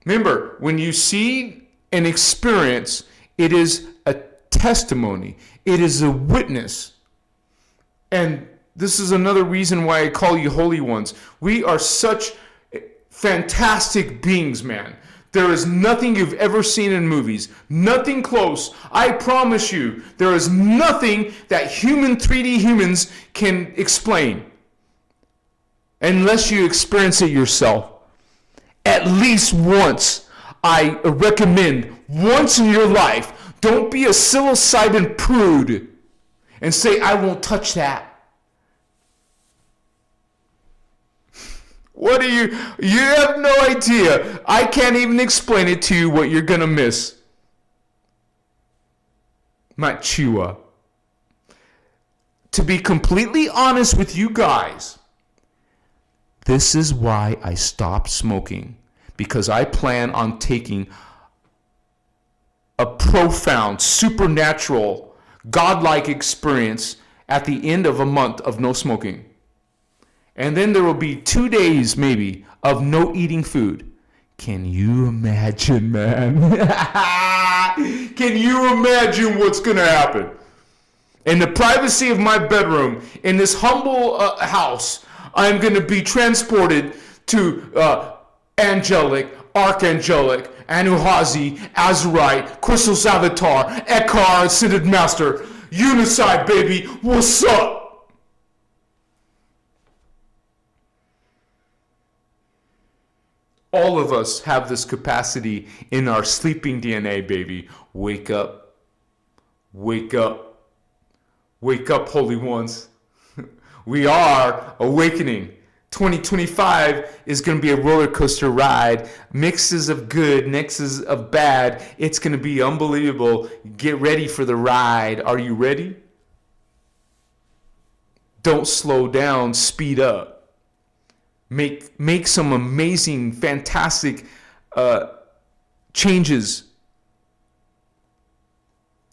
Remember, when you see an experience, it is a testimony. It is a witness. And this is another reason why I call you holy ones. We are such fantastic beings, man. There is nothing you've ever seen in movies. Nothing close. I promise you, there is nothing that 3D humans can explain. Unless you experience it yourself. At least once. I recommend once in your life, don't be a psilocybin prude and say, I won't touch that. What you have no idea. I can't even explain it to you what you're going to miss. Machua. To be completely honest with you guys, this is why I stopped smoking. Because I plan on taking a profound, supernatural, godlike experience at the end of a month of no smoking. And then there will be 2 days, maybe, of no eating food. Can you imagine, man? Can you imagine what's going to happen? In the privacy of my bedroom, in this humble house, I'm going to be transported to angelic, archangelic, Anuhazi, Azurite, Christos Avatar, Eckhart, Ascended Master, Unicide, baby, what's up? All of us have this capacity in our sleeping DNA, baby. Wake up. Wake up. Wake up, holy ones. We are awakening. 2025 is going to be a roller coaster ride. Mixes of good, mixes of bad. It's going to be unbelievable. Get ready for the ride. Are you ready? Don't slow down. Speed up. Make some amazing, fantastic changes.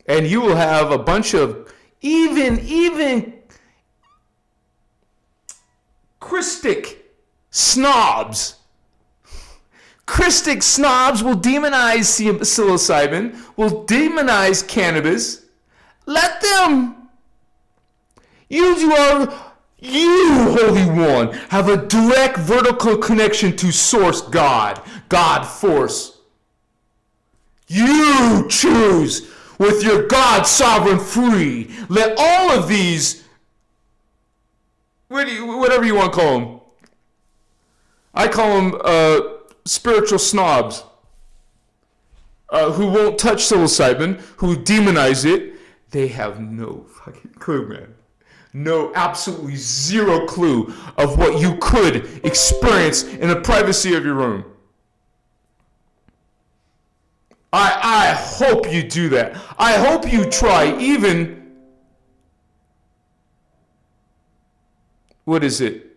And you will have a bunch of even Christic snobs. Christic snobs will demonize psilocybin, will demonize cannabis. Let them. You, Holy One, have a direct vertical connection to Source God, God Force. You choose with your God sovereign free. Let all of these, whatever you want to call them, I call them spiritual snobs who won't touch psilocybin, who demonize it. They have no fucking clue, man. No, absolutely zero clue of what you could experience in the privacy of your room. I hope you do that. I hope you try even what is it?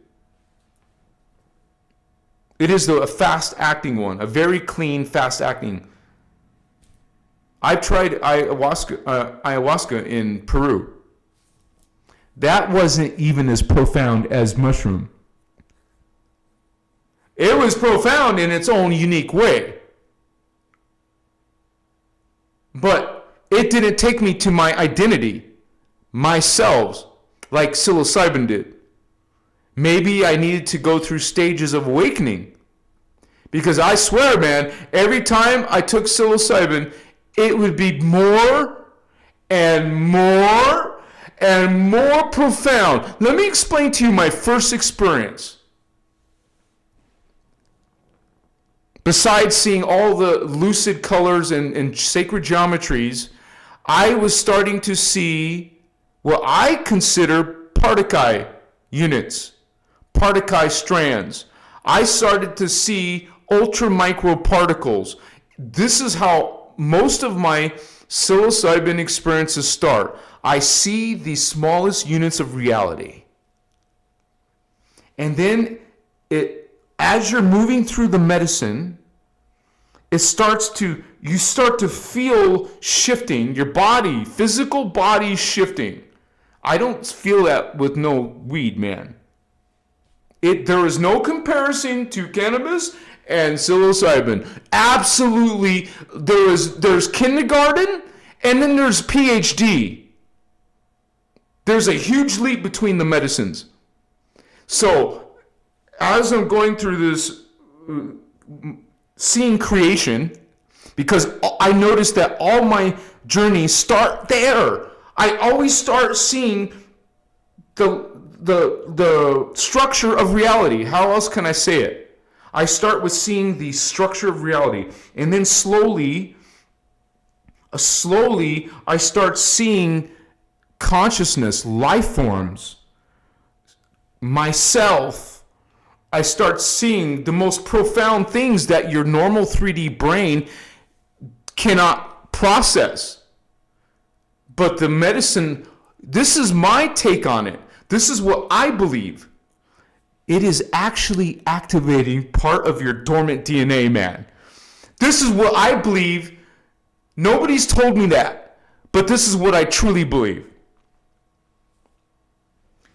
It is a fast-acting one, a very clean, fast-acting. I tried ayahuasca in Peru. That wasn't even as profound as mushroom. It was profound in its own unique way. But it didn't take me to my identity, myself, like psilocybin did. Maybe I needed to go through stages of awakening. Because I swear, man, every time I took psilocybin, it would be more and more and more profound. Let me explain to you my first experience. Besides seeing all the lucid colors and sacred geometries, I was starting to see what I consider particle units, particle strands. I started to see ultra micro particles. This is how most of my psilocybin experiences start. I see the smallest units of reality. And then as you're moving through the medicine, you start to feel shifting, your body, physical body shifting. I don't feel that with no weed, man. There is no comparison to cannabis and psilocybin. Absolutely, there's kindergarten and then there's PhD. There's a huge leap between the medicines. So, as I'm going through this, seeing creation, because I noticed that all my journeys start there. I always start seeing the structure of reality. How else can I say it? I start with seeing the structure of reality, and then slowly I start seeing consciousness, life forms, myself. I start seeing the most profound things that your normal 3D brain cannot process. But the medicine, this is my take on it. This is what I believe. It is actually activating part of your dormant DNA, man. This is what I believe. Nobody's told me that, but this is what I truly believe.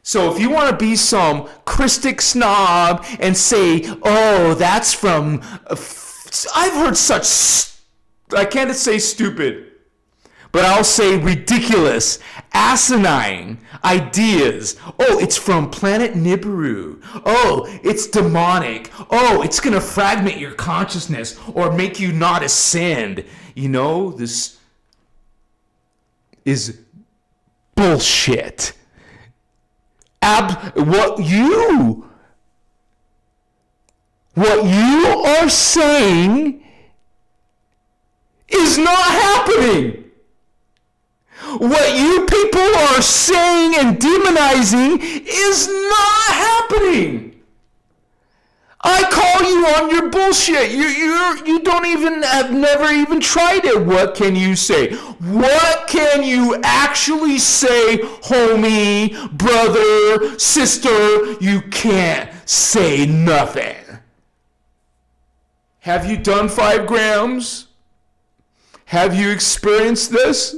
So if you want to be some Christic snob and say, oh, that's from, I've heard such, I can't say stupid, but I'll say ridiculous, asinine ideas. Oh, it's from planet Nibiru. Oh, it's demonic. Oh, it's going to fragment your consciousness or make you not ascend. You know, this is bullshit. What you are saying is not happening. What you people are saying and demonizing is not happening. I call you on your bullshit. You don't even have never even tried it. What can you say? What can you actually say, homie, brother, sister? You can't say nothing. Have you done 5 grams? Have you experienced this?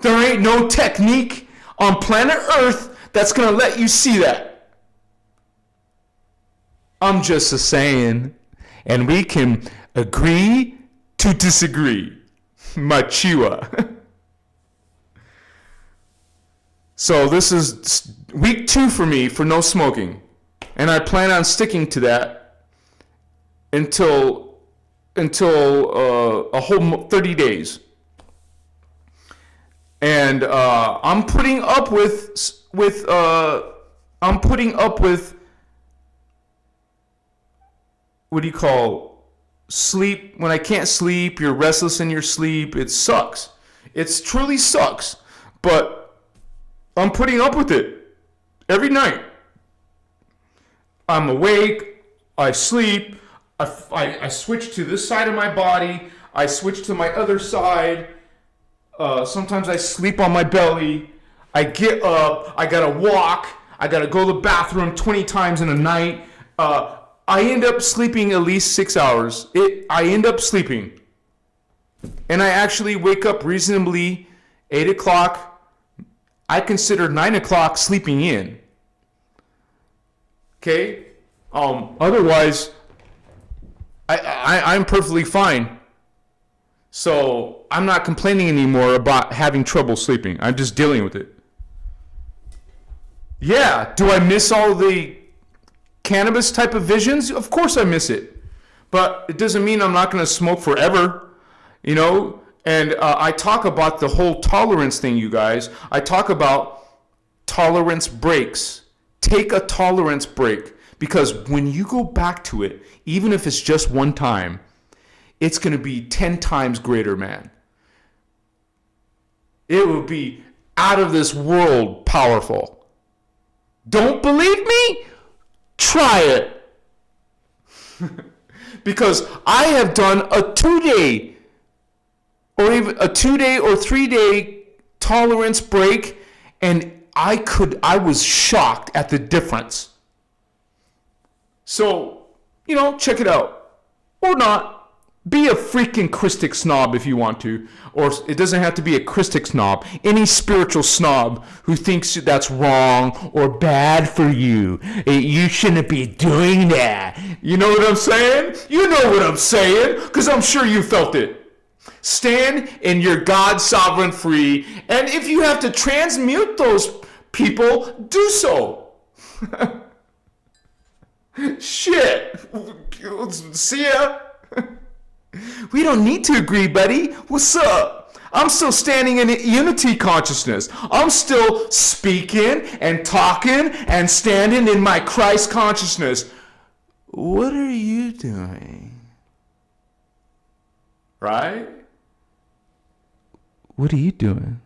There ain't no technique on planet Earth that's going to let you see that. I'm just a saying, and we can agree to disagree. Machiwa. So this is week 2 for me for no smoking, and I plan on sticking to that until a whole 30 days. And I'm putting up with what do you call sleep? When I can't sleep, you're restless in your sleep. It sucks. It truly sucks. But I'm putting up with it every night. I'm awake. I sleep. I switch to this side of my body. I switch to my other side. Sometimes I sleep on my belly. I get up. I gotta walk. I got to go to the bathroom 20 times in a night. I end up sleeping at least 6 hours. I end up sleeping. And I actually wake up reasonably 8 o'clock. I consider 9 o'clock sleeping in. Okay? Otherwise, I'm perfectly fine. So I'm not complaining anymore about having trouble sleeping. I'm just dealing with it. Yeah, do I miss all the cannabis type of visions? Of course I miss it. But it doesn't mean I'm not going to smoke forever, you know? And I talk about the whole tolerance thing, you guys. I talk about tolerance breaks. Take a tolerance break. Because when you go back to it, even if it's just one time, it's going to be 10 times greater, man. It will be out of this world powerful. Don't believe me? Try it. Because I have done a 2-day or even a 2-day or 3-day tolerance break, and I was shocked at the difference. So, you know, check it out. Or not. Be a freaking Christic snob if you want to. Or it doesn't have to be a Christic snob. Any spiritual snob who thinks that's wrong or bad for you. You shouldn't be doing that. You know what I'm saying? You know what I'm saying. Because I'm sure you felt it. Stand in your God sovereign free. And if you have to transmute those people, do so. Shit. See ya. We don't need to agree, buddy. What's up? I'm still standing in unity consciousness. I'm still speaking and talking and standing in my Christ consciousness. What are you doing? Right? What are you doing?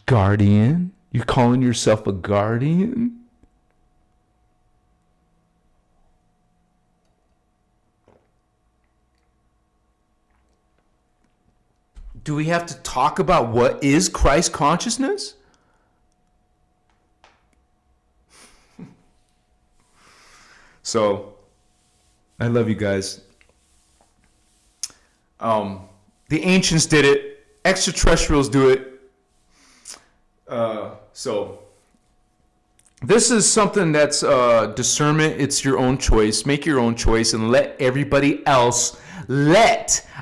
Guardian? You're calling yourself a guardian? Do we have to talk about what is Christ consciousness? So, I love you guys. The ancients did it. Extraterrestrials do it. So, this is something that's discernment. It's your own choice. Make your own choice and let everybody else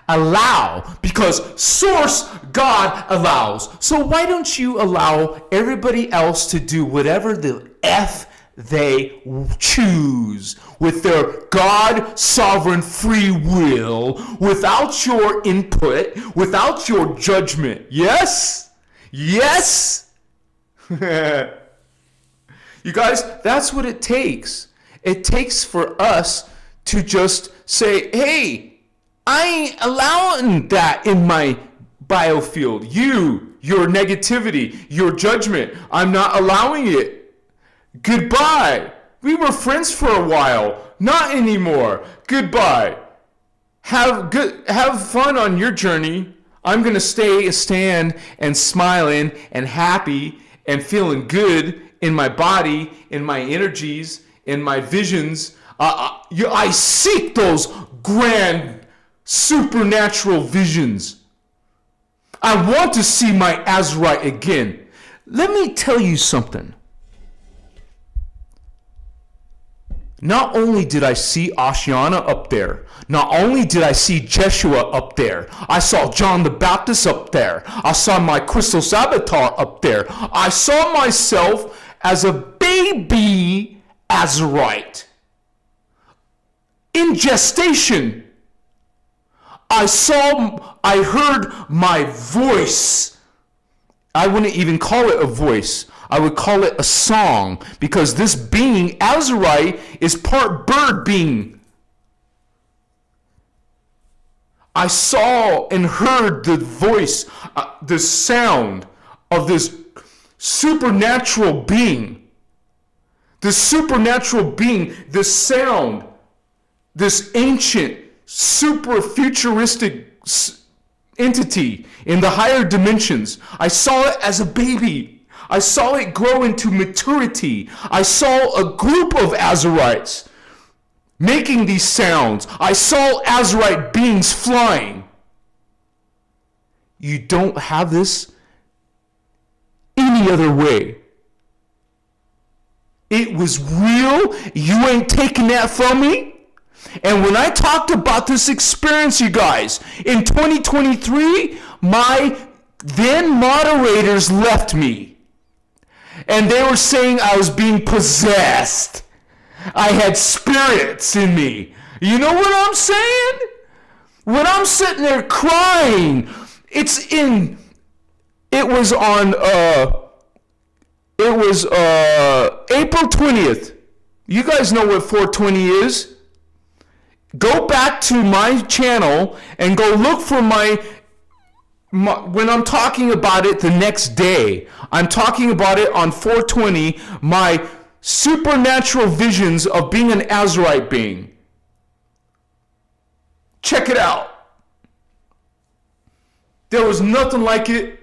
allow, because source God allows. So why don't you allow everybody else to do whatever the F they choose with their God sovereign free will, without your input, without your judgment? Yes? Yes? You guys, that's what it takes. It takes for us to just say, hey, I ain't allowing that in my biofield. Your negativity, your judgment, I'm not allowing it. Goodbye. We were friends for a while. Not anymore. Goodbye. Have fun on your journey. I'm going to stand and smiling and happy and feeling good in my body, in my energies, in my visions. I seek those grand supernatural visions. I want to see my Azurite again. Let me tell you something. Not only did I see Ashiana up there, not only did I see Jeshua up there, I saw John the Baptist up there, I saw my Christos avatar up there, I saw myself as a baby Azurite in gestation. I heard my voice. I wouldn't even call it a voice. I would call it a song, because this being, Azurite, is part bird being. I saw and heard the voice, the sound of this supernatural being. This supernatural being, this sound, this ancient, super futuristic entity in the higher dimensions. I saw it as a baby. I saw it grow into maturity. I saw a group of Azurites making these sounds. I saw Azurite beings flying. You don't have this any other way. It was real. You ain't taking that from me. And when I talked about this experience, you guys, in 2023, my then moderators left me. And they were saying I was being possessed. I had spirits in me. You know what I'm saying? When I'm sitting there crying, it was on April 20th. You guys know what 420 is. Go back to my channel and go look for my when I'm talking about it the next day. I'm talking about it on 420, my supernatural visions of being an Azurite being. Check it out. There was nothing like it,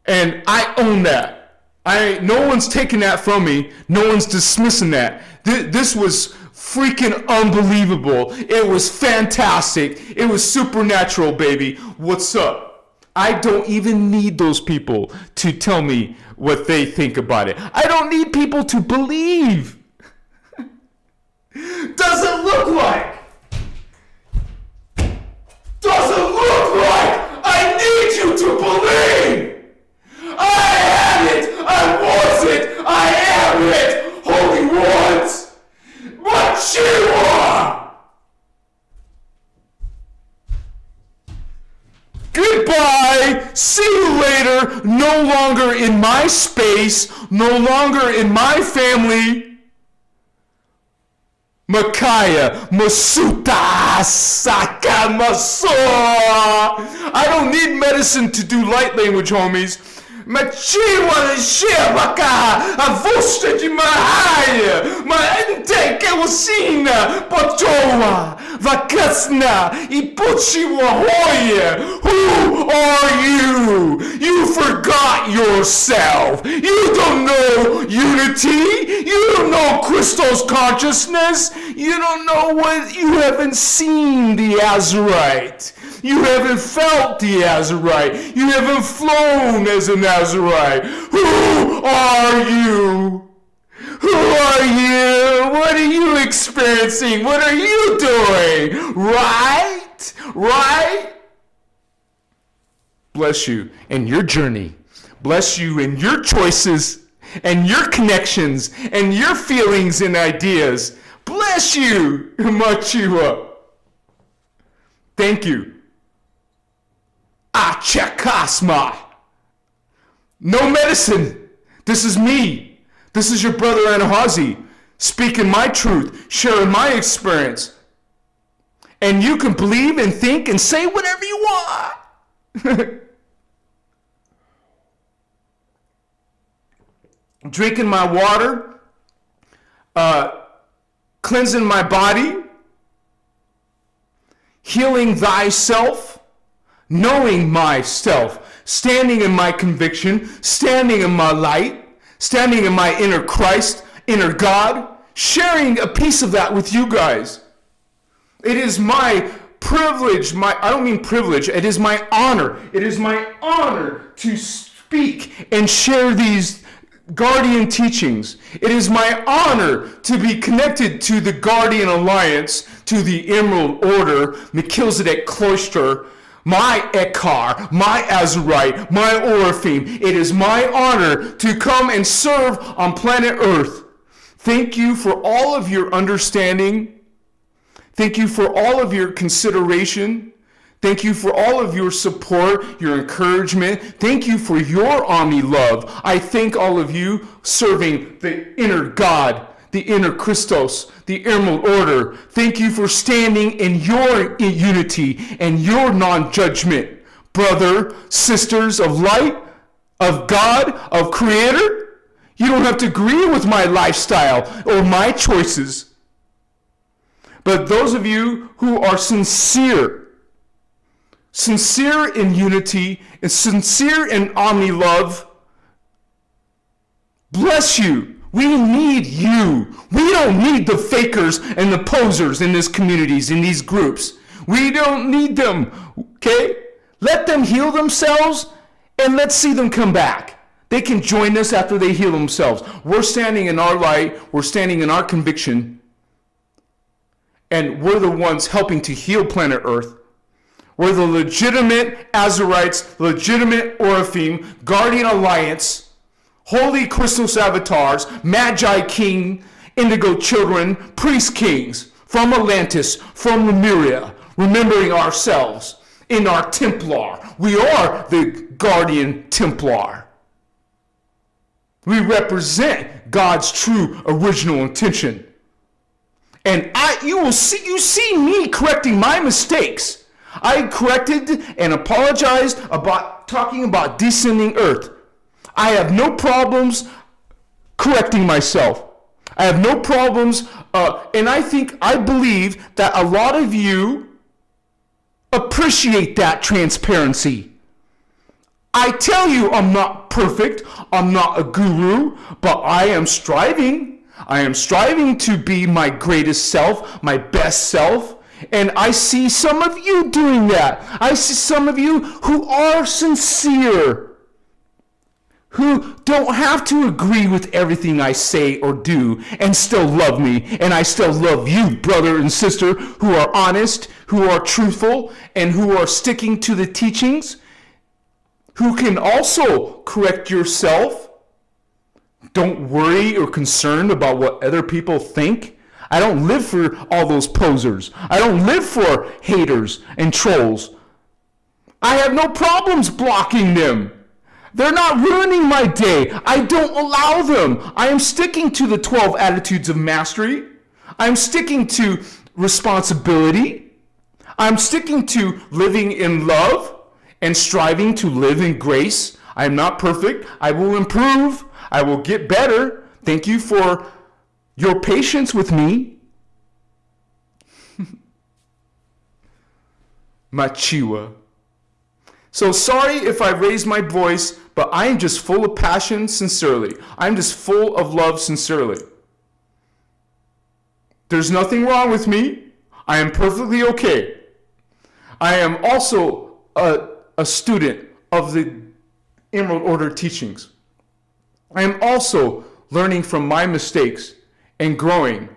and I own that. No one's taking that from me. No one's dismissing that. This was freaking unbelievable. It was fantastic. It was supernatural, baby. What's up? I don't even need those people to tell me what they think about it. I don't need people to believe. Doesn't look like. Doesn't look like. I need you to believe. I had it. I was it. I am it. Holy ones. What you are. Goodbye. See you later. No longer in my space. No longer in my family. Makaya, Masuta, Sakamaso. I don't need medicine to do light language, homies. Machiwa Shevaka, Avosta de Mahaya, Maente Kawasina, Potoa, Vakasna, Ipuchiwa Hoya. Who are you? You forgot yourself. You don't know unity. You don't know Christos consciousness. You don't know what you haven't seen the Azurite. You haven't felt the Azurite. You haven't flown as an Azurite. Who are you? Who are you? What are you experiencing? What are you doing? Right? Right? Bless you in your journey. Bless you in your choices and your connections and your feelings and ideas. Bless you, Machiwa. Thank you. Achakasma. No medicine. This is me. This is your brother Anahazi, speaking my truth, sharing my experience. And you can believe and think and say whatever you want. Drinking my water, cleansing my body, healing thyself, knowing myself, standing in my conviction, standing in my light, standing in my inner Christ, inner God, sharing a piece of that with you guys. It is my privilege, I don't mean privilege, it is my honor. It is my honor to speak and share these Guardian teachings. It is my honor to be connected to the Guardian Alliance, to the Emerald Order, Melchizedek Cloister, my Ekar, my Azurite, my Oraphim. It is my honor to come and serve on planet Earth. Thank you for all of your understanding. Thank you for all of your consideration. Thank you for all of your support, your encouragement. Thank you for your Omni love. I thank all of you serving the inner God, the inner Christos, the Emerald Order. Thank you for standing in your unity and your non-judgment. Brother, sisters of light, of God, of Creator, you don't have to agree with my lifestyle or my choices. But those of you who are sincere in unity and sincere in omni love, Bless you. We need you. We don't need the fakers and the posers in these communities, in these groups. We don't need them, okay? Let them heal themselves and let's see them come back. They can join us after they heal themselves. We're standing in our light. We're standing in our conviction. And we're the ones helping to heal planet Earth. We're the legitimate Azarites, legitimate Oraphim, Guardian Alliance, Holy Christos avatars, Magi King, Indigo Children, Priest Kings, from Atlantis, from Lemuria, remembering ourselves in our Templar. We are the Guardian Templar. We represent God's true original intention. And you see me correcting my mistakes. I corrected and apologized about talking about descending earth. I have no problems correcting myself. I have no problems, and I believe that a lot of you appreciate that transparency. I tell you I'm not perfect, I'm not a guru, but I am striving. I am striving to be my greatest self, my best self. And I see some of you doing that. I see some of you who are sincere, who don't have to agree with everything I say or do and still love me. And I still love you, brother and sister, who are honest, who are truthful, and who are sticking to the teachings, who can also correct yourself. Don't worry or concerned about what other people think. I don't live for all those posers. I don't live for haters and trolls. I have no problems blocking them. They're not ruining my day. I don't allow them. I am sticking to the 12 attitudes of mastery. I'm sticking to responsibility. I'm sticking to living in love and striving to live in grace. I am not perfect. I will improve. I will get better. Thank you for your patience with me. Machiwa. So sorry if I raised my voice, but I am just full of passion sincerely. I'm just full of love sincerely. There's nothing wrong with me. I am perfectly okay. I am also a student of the Emerald Order teachings. I am also learning from my mistakes and growing,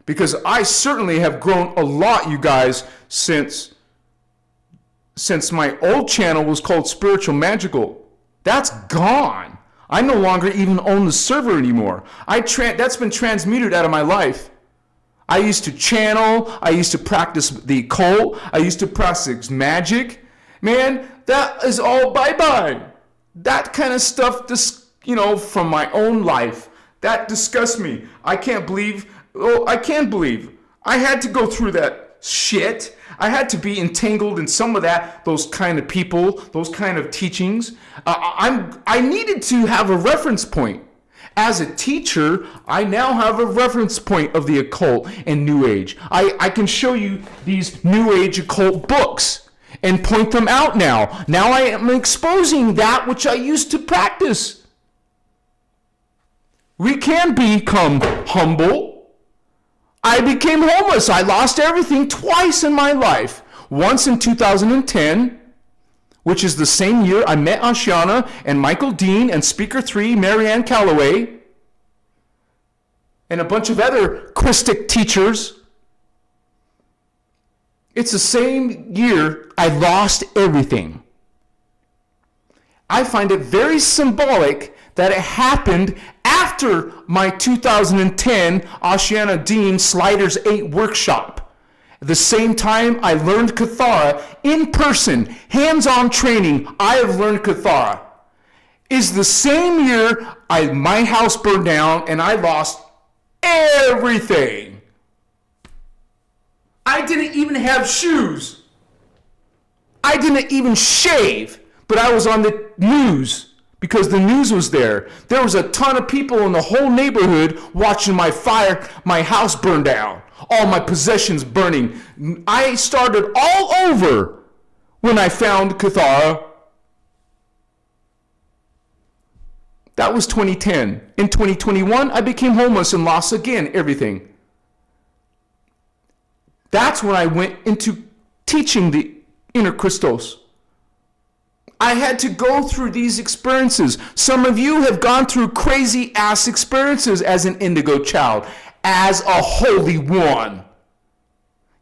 because I certainly have grown a lot, you guys, since my old channel was called Spiritual Magical. That's gone. I no longer even own the server anymore. That's been transmuted out of my life. I used to channel. I used to practice the occult. I used to practice magic. Man, that is all bye-bye. That kind of stuff, from my own life, that disgusts me. I can't believe I had to go through that shit. I had to be entangled in some of those kind of people, those kind of teachings. I needed to have a reference point. As a teacher, I now have a reference point of the occult and New Age. I can show you these New Age occult books and point them out now. Now I am exposing that which I used to practice. We can become humble. I became homeless. I lost everything twice in my life. Once in 2010, which is the same year I met Ashiana and Michael Dean and Speaker 3, Marianne Calloway, and a bunch of other Christic teachers. It's the same year I lost everything. I find it very symbolic that it happened after my 2010 Ashiana Dean Sliders 8 workshop. At the same time I learned Kathara in person, hands-on training, I have learned Kathara. Is the same year my house burned down and I lost everything. I didn't even have shoes. I didn't even shave, but I was on the news. Because the news was there. There was a ton of people in the whole neighborhood watching my house burn down. All my possessions burning. I started all over when I found Kathara. That was 2010. In 2021, I became homeless and lost again everything. That's when I went into teaching the innerchristos. I had to go through these experiences. Some of you have gone through crazy ass experiences as an indigo child, as a holy one.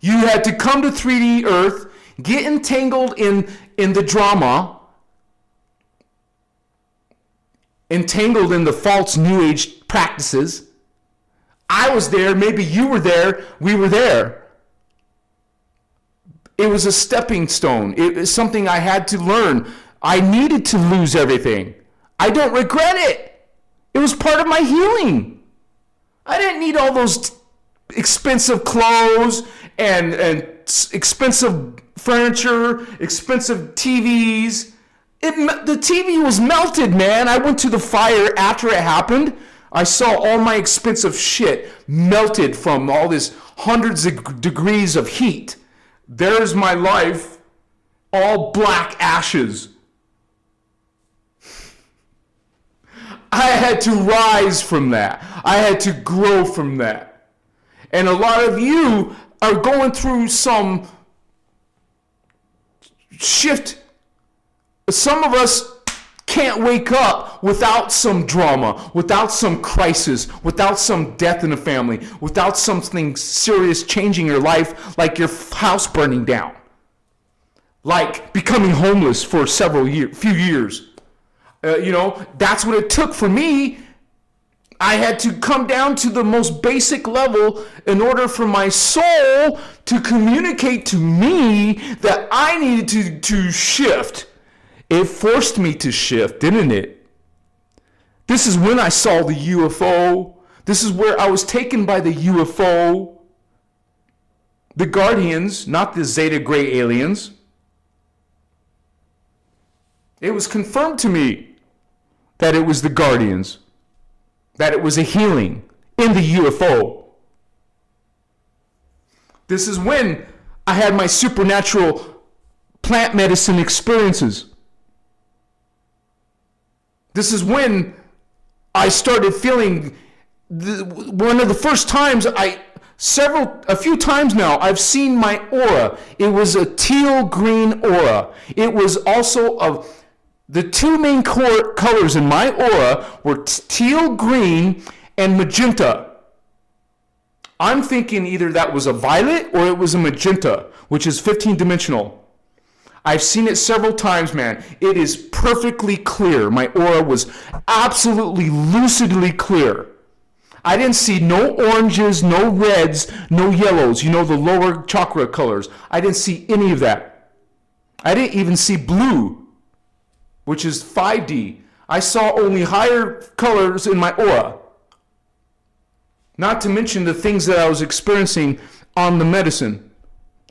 You had to come to 3D Earth, get entangled in the drama, entangled in the false New Age practices. I was there, maybe you were there, we were there. It was a stepping stone. It was something I had to learn. I needed to lose everything. I don't regret it. It was part of my healing. I didn't need all those expensive clothes and expensive furniture, expensive TVs. The TV was melted, man. I went to the fire after it happened. I saw all my expensive shit melted from all this hundreds of degrees of heat. There's my life, all black ashes. I had to rise from that. I had to grow from that. And a lot of you are going through some shift. Some of us can't wake up without some drama, without some crisis, without some death in the family, without something serious changing your life, like your house burning down, like becoming homeless for few years. That's what it took for me. I had to come down to the most basic level in order for my soul to communicate to me that I needed to shift. It forced me to shift, didn't it? This is when I saw the UFO. This is where I was taken by the UFO. The Guardians, not the Zeta Gray aliens. It was confirmed to me that it was the Guardians, that it was a healing in the UFO. This is when I had my supernatural plant medicine experiences. This is when I started feeling one of the first times a few times now, I've seen my aura. It was a teal green aura. It was also the two main colors in my aura were teal green and magenta. I'm thinking either that was a violet or it was a magenta, which is 15-dimensional. I've seen it several times, man. It is perfectly clear. My aura was absolutely lucidly clear. I didn't see no oranges, no reds, no yellows, the lower chakra colors. I didn't see any of that. I didn't even see blue, which is 5D. I saw only higher colors in my aura. Not to mention the things that I was experiencing on the medicine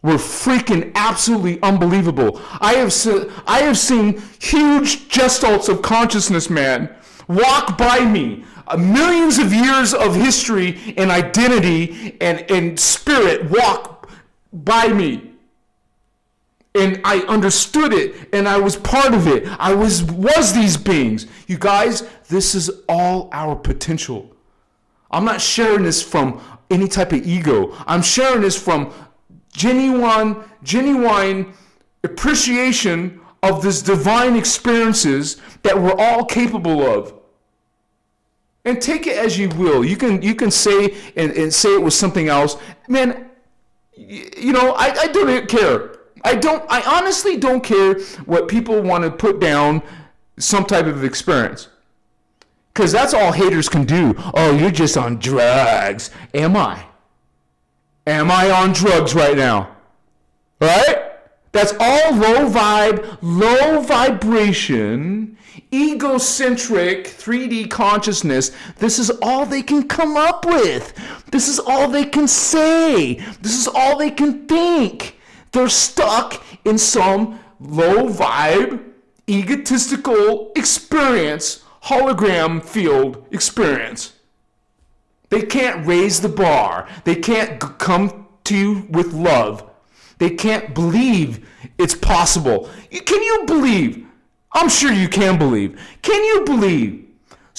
were freaking absolutely unbelievable. I have seen huge gestalts of consciousness, man, walk by me. Millions of years of history and identity and spirit walk by me. And I understood it, and I was part of it. I was these beings. You guys, this is all our potential. I'm not sharing this from any type of ego. I'm sharing this from genuine appreciation of this divine experiences that we're all capable of. And take it as you will. You can say and say it was something else. Man, I don't care. I honestly don't care what people want to put down some type of experience. Because that's all haters can do. Oh, you're just on drugs. Am I? Am I on drugs right now? Right? That's all low vibe, low vibration, egocentric 3D consciousness. This is all they can come up with. This is all they can say. This is all they can think. They're stuck in some low vibe, egotistical experience, hologram field experience. They can't raise the bar. They can't come to you with love. They can't believe it's possible. Can you believe? I'm sure you can believe. Can you believe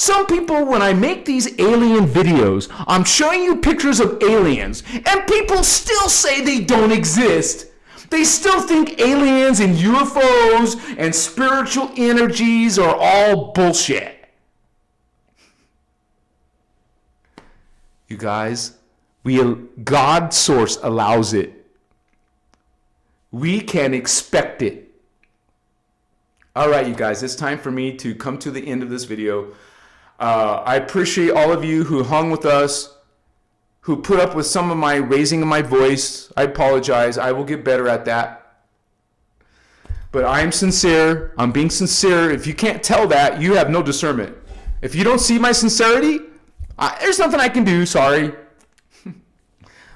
Some people, when I make these alien videos, I'm showing you pictures of aliens, and people still say they don't exist. They still think aliens and UFOs and spiritual energies are all bullshit. You guys, God source allows it. We can expect it. All right, you guys, it's time for me to come to the end of this video. I appreciate all of you who hung with us, who put up with some of my raising of my voice. I apologize. I will get better at that. But I am sincere. I'm being sincere. If you can't tell that, you have no discernment. If you don't see my sincerity, there's nothing I can do. Sorry.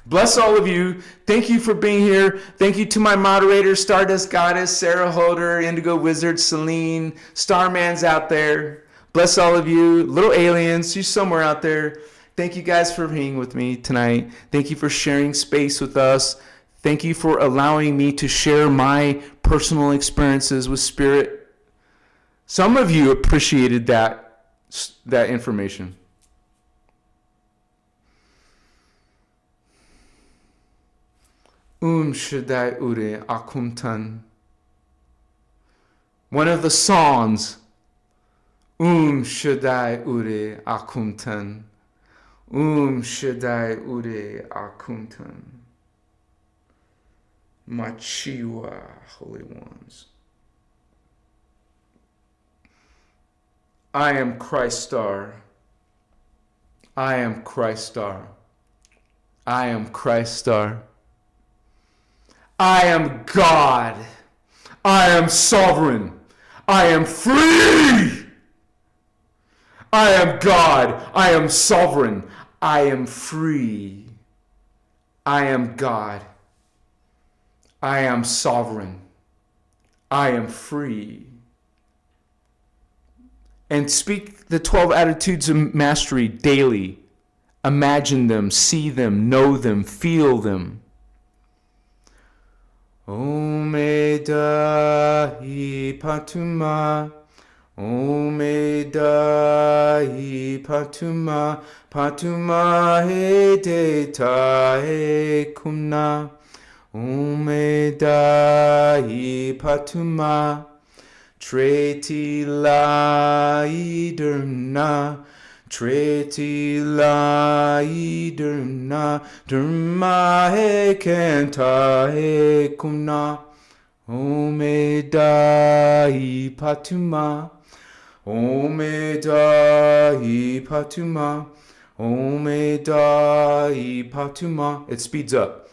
Bless all of you. Thank you for being here. Thank you to my moderators, Stardust Goddess, Sarah Holder, Indigo Wizard, Celine, Starman's out there. Bless all of you. Little aliens, she's somewhere out there. Thank you guys for being with me tonight. Thank you for sharing space with us. Thank you for allowing me to share my personal experiences with Spirit. Some of you appreciated that information. Shaddai Ure Akumtan. One of the songs. Shaddai Ure Akumtan. Shaddai Ure Akumtan. Machiwa, Holy Ones. I am Christ Star. I am Christ Star. I am Christ Star. I am God. I am sovereign. I am free. I am God. I am sovereign. I am free. I am God. I am sovereign. I am free. And speak the 12 attitudes of mastery daily. Imagine them, see them, know them, feel them. Omedai Patuma, Omedai Patuma, Patuma he deta he kumna, Omedai Patuma, Treti lai derna, Treti lai derna, derma he kenta he kumna, Omedai Patuma, Omedai Patuma, Omedai Patuma. It speeds up.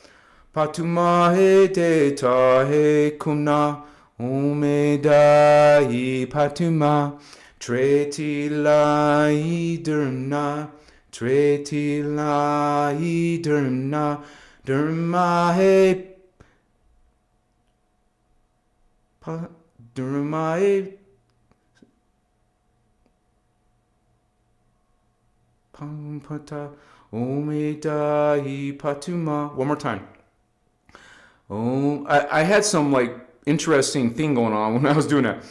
Patuma he deta he kumna, Omedai Patuma. Treti lai derna, Treti lai derna, derma he derma he pampata, Omedai Patuma. One more time. Oh, I had some like interesting thing going on when I was doing that.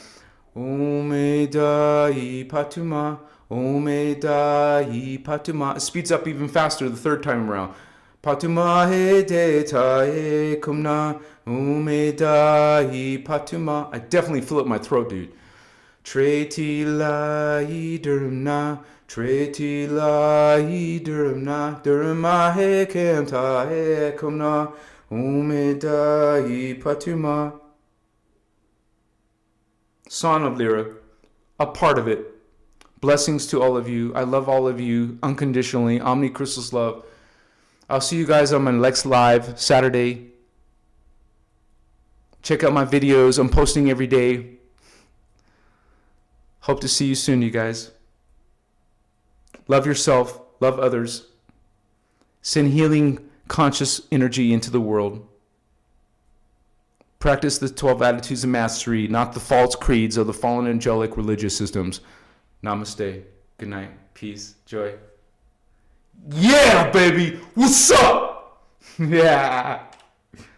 Omedai Patuma, Omedai Patuma. It speeds up even faster the third time around. Patuma he deta he kumna, Omedai Patuma. I definitely fill up my throat, dude. Treti lai derna, Treti lai derna, derma he kenta he kumna, Omedai Patuma. Song of Lyra, a part of it. Blessings to all of you. I love all of you unconditionally. Omnicristos love. I'll see you guys on my next live Saturday. Check out my videos. I'm posting every day. Hope to see you soon, you guys. Love yourself. Love others. Send healing conscious energy into the world. Practice the 12 attitudes of mastery, not the false creeds of the fallen angelic religious systems. Namaste. Good night. Peace. Joy. Yeah, baby. What's up? Yeah.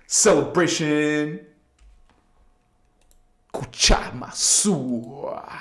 Celebration. Kuchama Sua.